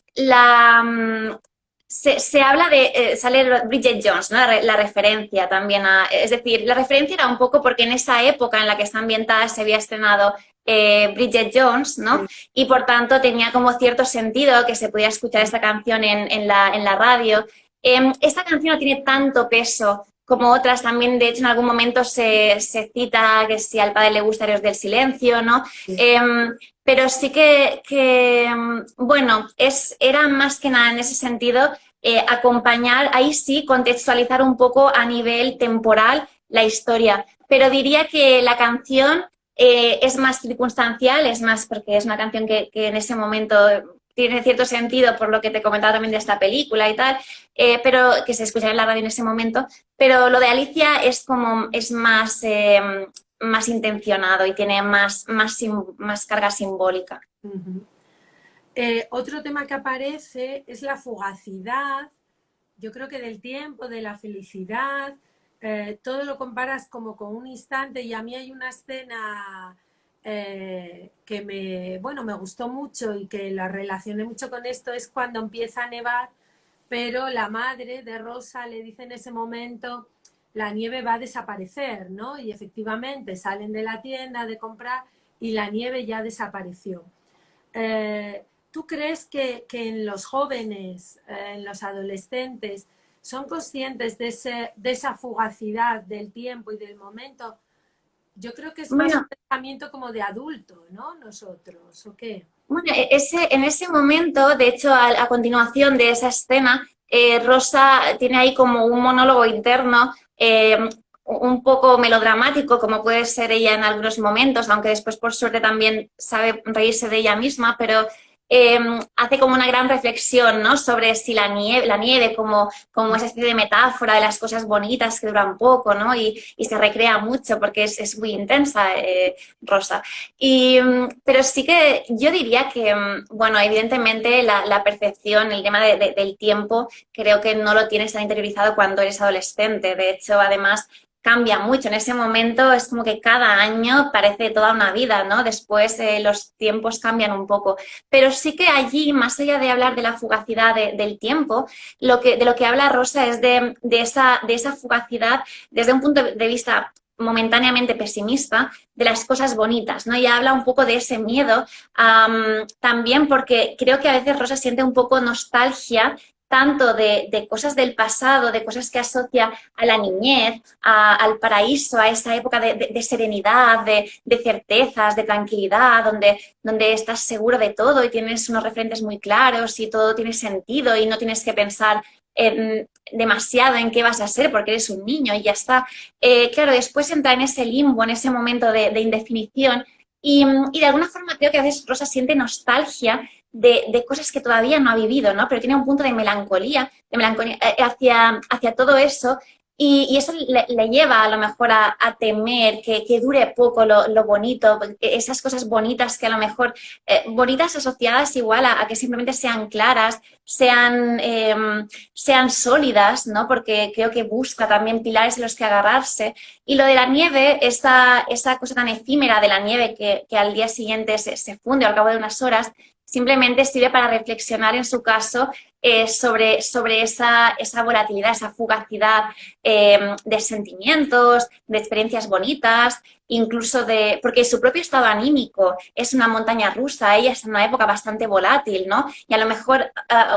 se habla sale Bridget Jones, ¿no? La referencia también es decir, la referencia era un poco porque en esa época en la que está ambientada se había estrenado Bridget Jones, ¿no? Sí. Y por tanto tenía como cierto sentido que se pudiera escuchar esta canción en la radio. Esta canción no tiene tanto peso como otras también, de hecho, en algún momento se cita que si al padre le gusta Héroes del Silencio, ¿no? Sí. Pero sí que bueno, era más que nada en ese sentido acompañar, ahí sí, contextualizar un poco a nivel temporal la historia. Pero diría que la canción es más circunstancial, es más porque es una canción que en ese momento tiene cierto sentido por lo que te comentaba también de esta película y tal, pero que se escucha en la radio en ese momento. Pero lo de Alicia es más intencionado y tiene más carga simbólica. Uh-huh. Otro tema que aparece es la fugacidad, yo creo que del tiempo, de la felicidad, todo lo comparas como con un instante y a mí hay una escena que me gustó mucho y que la relacioné mucho con esto, es cuando empieza a nevar, pero la madre de Rosa le dice en ese momento la nieve va a desaparecer, ¿no? Y efectivamente salen de la tienda de comprar y la nieve ya desapareció. ¿tú crees que en los jóvenes, en los adolescentes, son conscientes de esa fugacidad del tiempo y del momento? Yo creo que es más Bueno, un pensamiento como de adulto, ¿no? Nosotros, ¿o qué? Bueno, en ese momento, de hecho, a continuación de esa escena, Rosa tiene ahí como un monólogo interno, un poco melodramático, como puede ser ella en algunos momentos, aunque después, por suerte, también sabe reírse de ella misma, pero hace como una gran reflexión, ¿no? Sobre si la nieve como esa especie de metáfora de las cosas bonitas que duran poco, ¿no? Y se recrea mucho porque es muy intensa, Rosa. Pero sí que yo diría que, bueno, evidentemente la percepción, el tema del tiempo, creo que no lo tienes tan interiorizado cuando eres adolescente. De hecho, además, cambia mucho. En ese momento es como que cada año parece toda una vida, ¿no? Después los tiempos cambian un poco. Pero sí que allí, más allá de hablar de la fugacidad del tiempo, de lo que habla Rosa es de esa fugacidad desde un punto de vista momentáneamente pesimista de las cosas bonitas, ¿no? Y habla un poco de ese miedo, también porque creo que a veces Rosa siente un poco nostalgia tanto de cosas del pasado, de cosas que asocia a la niñez, al paraíso, a esa época de serenidad, de certezas, de tranquilidad, donde estás seguro de todo y tienes unos referentes muy claros y todo tiene sentido y no tienes que pensar demasiado en qué vas a ser porque eres un niño y ya está. Claro, después entra en ese limbo, en ese momento de indefinición y de alguna forma creo que a veces Rosa siente nostalgia de cosas que todavía no ha vivido, ¿no? Pero tiene un punto de melancolía hacia todo eso y eso le lleva a lo mejor a temer que dure poco lo bonito, esas cosas bonitas que a lo mejor, bonitas asociadas igual a que simplemente sean claras, sean sólidas, ¿no? Porque creo que busca también pilares en los que agarrarse. Y lo de la nieve, esa cosa tan efímera de la nieve que al día siguiente se funde al cabo de unas horas, simplemente sirve para reflexionar en su caso sobre esa volatilidad, esa fugacidad de sentimientos, de experiencias bonitas, incluso porque su propio estado anímico es una montaña rusa, ella está en una época bastante volátil, ¿no? Y a lo mejor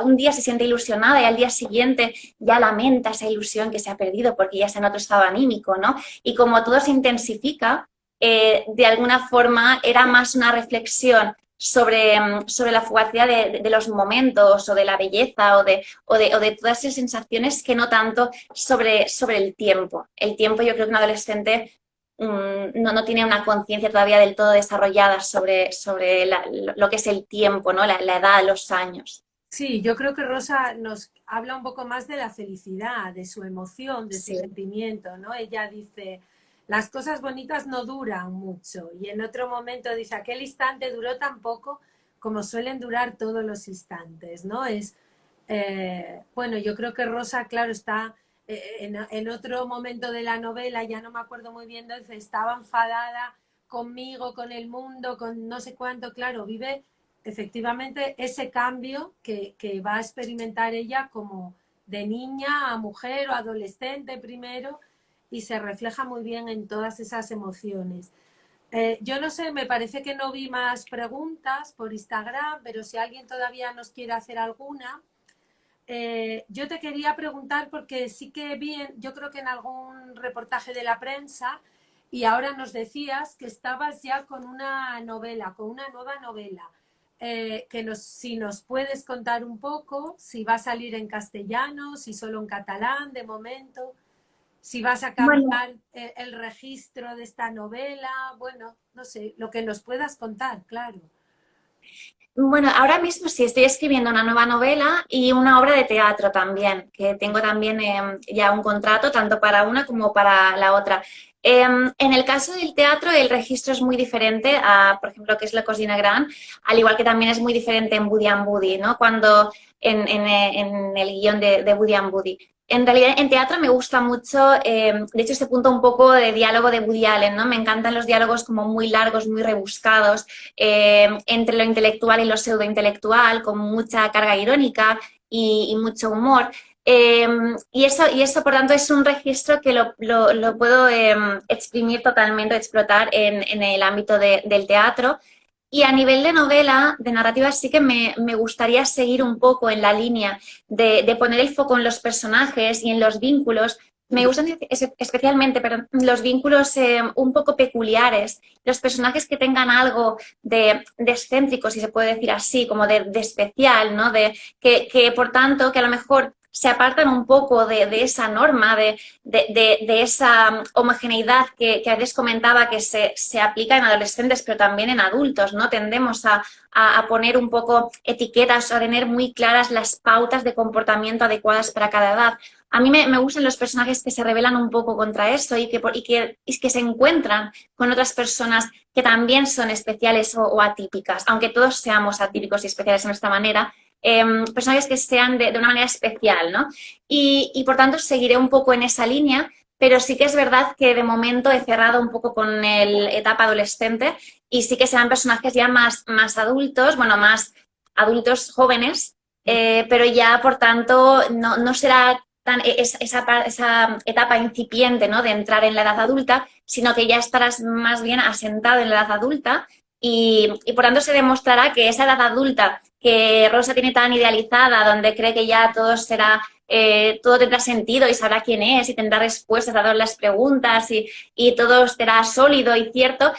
un día se siente ilusionada y al día siguiente ya lamenta esa ilusión que se ha perdido porque ya está en otro estado anímico, ¿no? Y como todo se intensifica, de alguna forma era más una reflexión sobre la fugacidad de los momentos o de la belleza o de todas esas sensaciones que no tanto sobre el tiempo. El tiempo yo creo que un adolescente no tiene una conciencia todavía del todo desarrollada sobre lo que es el tiempo, ¿no? La edad, los años. Sí, yo creo que Rosa nos habla un poco más de la felicidad, de su emoción, de su sentimiento, ¿no? Ella dice, las cosas bonitas no duran mucho. Y en otro momento dice, aquel instante duró tan poco como suelen durar todos los instantes, ¿no? Bueno, yo creo que Rosa, claro, está en otro momento de la novela, ya no me acuerdo muy bien, dice, estaba enfadada conmigo, con el mundo, con no sé cuánto, claro, vive efectivamente ese cambio que va a experimentar ella como de niña a mujer o adolescente primero, y se refleja muy bien en todas esas emociones. Yo no sé, me parece que no vi más preguntas por Instagram, pero si alguien todavía nos quiere hacer alguna, yo te quería preguntar porque sí que vi, yo creo que en algún reportaje de la prensa, y ahora nos decías que estabas ya con una novela, con una nueva novela. Si nos puedes contar un poco, si va a salir en castellano, si solo en catalán de momento, si vas a cambiar el registro de esta novela, bueno, no sé, lo que nos puedas contar, claro. Bueno, ahora mismo sí estoy escribiendo una nueva novela y una obra de teatro también, que tengo también ya un contrato tanto para una como para la otra. En el caso del teatro, el registro es muy diferente a, por ejemplo, que es La Cocina Gran, al igual que también es muy diferente en Woody and Woody, ¿no? Cuando en el guión de Woody and Woody. En realidad, en teatro me gusta mucho, de hecho, este punto un poco de diálogo de Woody Allen, ¿no? Me encantan los diálogos como muy largos, muy rebuscados, entre lo intelectual y lo pseudointelectual, con mucha carga irónica y mucho humor. Y eso, por tanto, es un registro que lo puedo exprimir totalmente, explotar en el ámbito del teatro. Y a nivel de novela, de narrativa, sí que me gustaría seguir un poco en la línea de poner el foco en los personajes y en los vínculos. Me gustan especialmente los vínculos un poco peculiares, los personajes que tengan algo de excéntrico, si se puede decir así, como de especial, ¿no? Que por tanto, que a lo mejor se apartan un poco de esa norma, de esa homogeneidad que a veces comentaba que se aplica en adolescentes, pero también en adultos, ¿no? Tendemos a poner un poco etiquetas, a tener muy claras las pautas de comportamiento adecuadas para cada edad. A mí me gustan los personajes que se rebelan un poco contra eso y que se encuentran con otras personas que también son especiales o atípicas, aunque todos seamos atípicos y especiales a nuestra manera. Personajes que sean de una manera especial, ¿no? Y por tanto seguiré un poco en esa línea, pero sí que es verdad que de momento he cerrado un poco con la etapa adolescente y sí que serán personajes ya más adultos, bueno, más adultos jóvenes, pero ya por tanto no será tan esa etapa incipiente, ¿no? De entrar en la edad adulta, sino que ya estarás más bien asentado en la edad adulta y por tanto se demostrará que esa edad adulta que Rosa tiene tan idealizada, donde cree que ya todo será, todo tendrá sentido y sabrá quién es y tendrá respuestas a todas las preguntas y todo será sólido y cierto,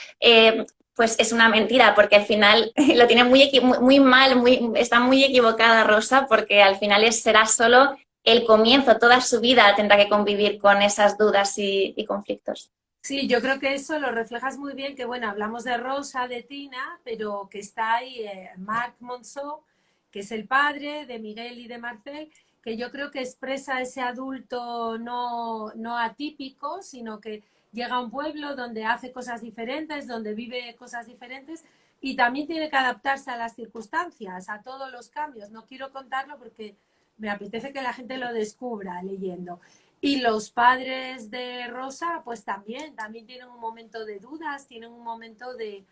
pues es una mentira, porque al final lo tiene muy mal, está muy equivocada Rosa, porque al final será solo el comienzo, toda su vida tendrá que convivir con esas dudas y conflictos. Sí, yo creo que eso lo reflejas muy bien, que bueno, hablamos de Rosa, de Tina, pero que está ahí Marc Monceau, que es el padre de Miguel y de Marcel, que yo creo que expresa ese adulto no atípico, sino que llega a un pueblo donde hace cosas diferentes, donde vive cosas diferentes y también tiene que adaptarse a las circunstancias, a todos los cambios. No quiero contarlo porque me apetece que la gente lo descubra leyendo. Y los padres de Rosa, pues también tienen un momento de dudas, tienen un momento de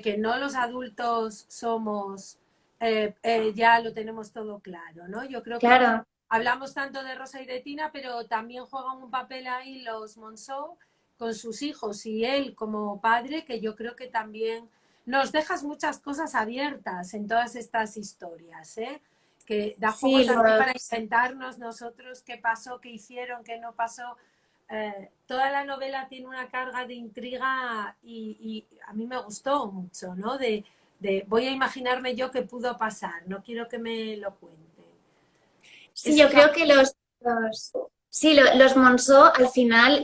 que no los adultos somos, ya lo tenemos todo claro, ¿no? Yo creo que hablamos tanto de Rosa y de Tina, pero también juegan un papel ahí los Monceau con sus hijos y él como padre, que yo creo que también nos dejas muchas cosas abiertas en todas estas historias, ¿eh? Que da juego también para inventarnos nosotros qué pasó, qué hicieron, qué no pasó. Toda la novela tiene una carga de intriga y a mí me gustó mucho, ¿no? De voy a imaginarme yo qué pudo pasar, no quiero que me lo cuenten. Sí, yo creo que los Monceau al final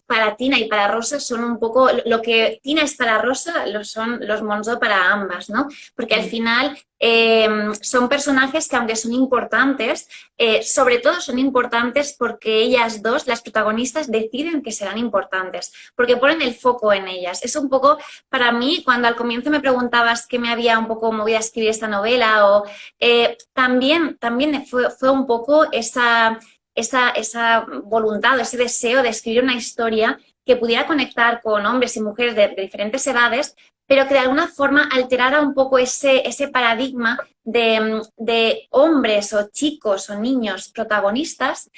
para Tina y para Rosa son un poco lo que Tina es para Rosa, son los Monceau para ambas, ¿no? Porque al final son personajes que aunque son importantes, sobre todo son importantes porque ellas dos, las protagonistas, deciden que serán importantes, porque ponen el foco en ellas. Es un poco, para mí, cuando al comienzo me preguntabas qué me había un poco movido a escribir esta novela, o también fue un poco esa voluntad, ese deseo de escribir una historia que pudiera conectar con hombres y mujeres de diferentes edades, pero que de alguna forma alterara un poco ese paradigma de hombres o chicos o niños protagonistas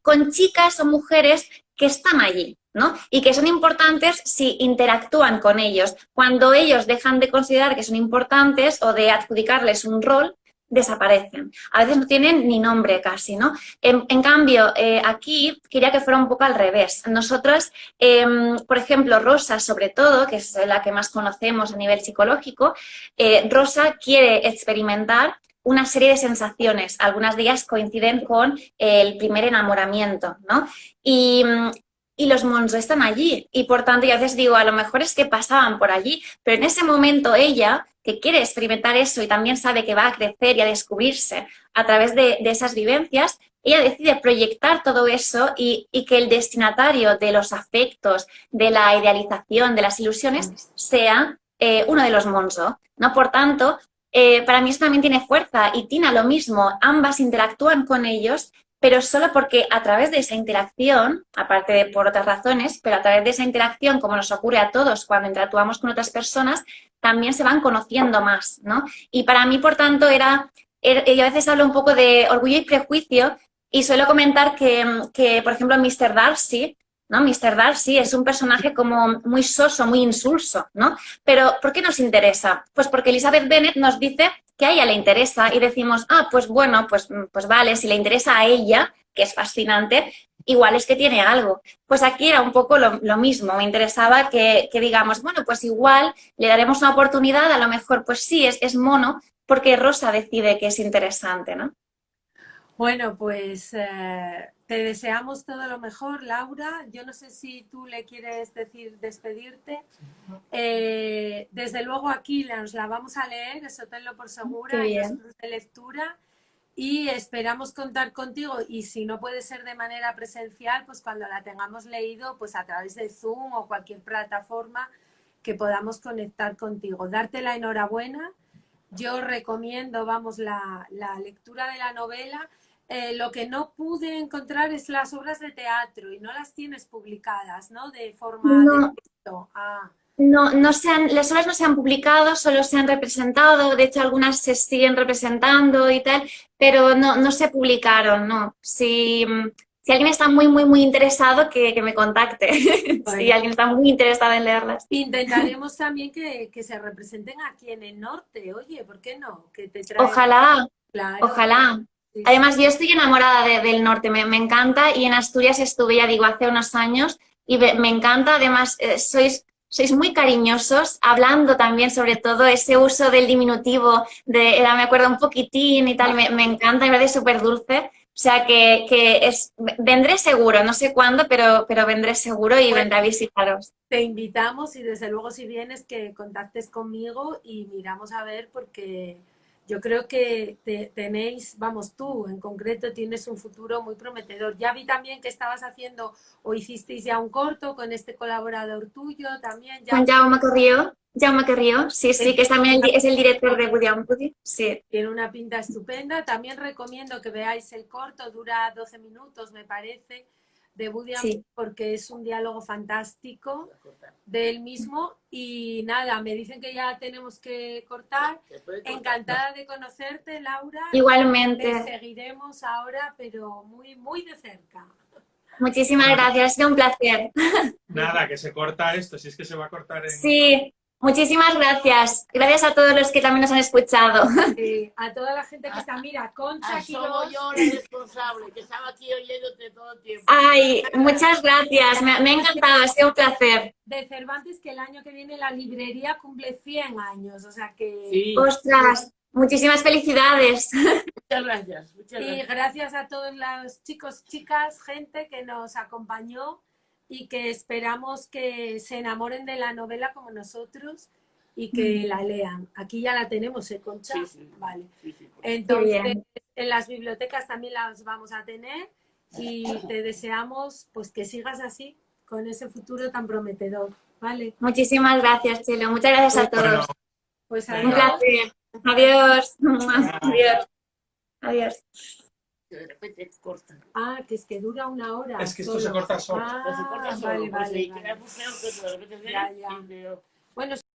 con chicas o mujeres que están allí, ¿no? Y que son importantes si interactúan con ellos. Cuando ellos dejan de considerar que son importantes o de adjudicarles un rol, desaparecen. A veces no tienen ni nombre casi, ¿no? En cambio, aquí quería que fuera un poco al revés. Nosotros, por ejemplo, Rosa, sobre todo, que es la que más conocemos a nivel psicológico, Rosa quiere experimentar una serie de sensaciones. Algunas de ellas coinciden con el primer enamoramiento, ¿no? Y los Monceau están allí. Y por tanto, yo a veces digo, a lo mejor es que pasaban por allí, pero en ese momento ella, que quiere experimentar eso y también sabe que va a crecer y a descubrirse a través de esas vivencias, ella decide proyectar todo eso y que el destinatario de los afectos, de la idealización, de las ilusiones, sea uno de los Monceau, ¿no? Por tanto, para mí eso también tiene fuerza y Tina lo mismo, ambas interactúan con ellos, pero solo porque a través de esa interacción, aparte de por otras razones, pero a través de esa interacción, como nos ocurre a todos cuando interactuamos con otras personas, también se van conociendo más, ¿no? Y para mí, por tanto, yo a veces hablo un poco de Orgullo y Prejuicio y suelo comentar que por ejemplo, Mr. Darcy, ¿no? Mr. Darcy es un personaje como muy soso, muy insulso, ¿no? Pero ¿por qué nos interesa? Pues porque Elizabeth Bennet nos dice que a ella le interesa y decimos, ah, pues bueno, pues vale, si le interesa a ella, que es fascinante, igual es que tiene algo. Pues aquí era un poco lo mismo, me interesaba que digamos, bueno, pues igual le daremos una oportunidad, a lo mejor pues sí, es mono, porque Rosa decide que es interesante, ¿no? Bueno, pues te deseamos todo lo mejor, Laura. Yo no sé si tú le quieres decir despedirte. Desde luego aquí nos la vamos a leer, eso tenlo por segura, Qué en los bien. clubs de lectura. Y esperamos contar contigo, y si no puede ser de manera presencial, pues cuando la tengamos leído, pues a través de Zoom o cualquier plataforma que podamos conectar contigo. Darte la enhorabuena. Yo recomiendo, vamos, la lectura de la novela. Lo que no pude encontrar es las obras de teatro y no las tienes publicadas, ¿no? De forma de No, texto. Ah. no, las obras no se han publicado, solo se han representado, de hecho algunas se siguen representando y tal, pero no se publicaron, no. Si alguien está muy, muy, muy interesado, que me contacte. Bueno. Si alguien está muy interesado en leerlas. Intentaremos también que se representen aquí en el norte. Oye, ¿por qué no? Que te traigan. Ojalá, Claro. ojalá. Sí, Además, yo estoy enamorada del norte, me encanta, y en Asturias estuve, ya digo, hace unos años, y me encanta, además, sois muy cariñosos, hablando también sobre todo ese uso del diminutivo, me acuerdo un poquitín y tal, me encanta, me parece súper dulce. O sea vendré seguro, no sé cuándo, pero vendré seguro y Bueno, vendré a visitaros. te invitamos y desde luego si vienes que contactes conmigo y miramos a ver, porque yo creo que tenéis, vamos, tú en concreto tienes un futuro muy prometedor. Ya vi también que estabas haciendo o hicisteis ya un corto con este colaborador tuyo también. Con Jaume Carrió, sí, que es también es el director de Woody and Woody, sí. Tiene una pinta estupenda. También recomiendo que veáis el corto, dura 12 minutos, me parece, de Woody Allen, Sí. porque es un diálogo fantástico de él mismo. Y nada, me dicen que ya tenemos que cortar. Encantada de conocerte, Laura. Igualmente. Te seguiremos ahora, pero muy, muy de cerca. Muchísimas gracias, ha sido un placer. Nada, que se corta esto, si es que se va a cortar en... Sí, muchísimas gracias. Gracias a todos los que también nos han escuchado. A toda la gente que está, mira, Concha Somos Quirós. yo la responsable, que estaba aquí oyéndote todo el tiempo. Ay, muchas gracias, me ha encantado, ha sido un placer. De Cervantes, que el año que viene la librería cumple 100 años, o sea que... Sí. Ostras, muchísimas felicidades. Muchas gracias. Muchas Y gracias. gracias a todos los chicos, chicas, gente que nos acompañó y que esperamos que se enamoren de la novela como nosotros y que la lean. Aquí ya la tenemos, ¿eh, Concha? Sí, sí. Vale. Sí, sí. Entonces, bien. en las bibliotecas también las vamos a tener y te deseamos pues que sigas así, con ese futuro tan prometedor, ¿vale? Muchísimas gracias, Chelo. Muchas gracias a todos. Bueno, Pues Un adiós. placer. Adiós. Adiós. Adiós. Que de repente cortan. Ah, que es que dura 1 hora. es que esto se corta solo. Ah, Pues se corta solo. vale, Pues vale, sí, vale. queda muy feo que de repente Ya, ya. y veo-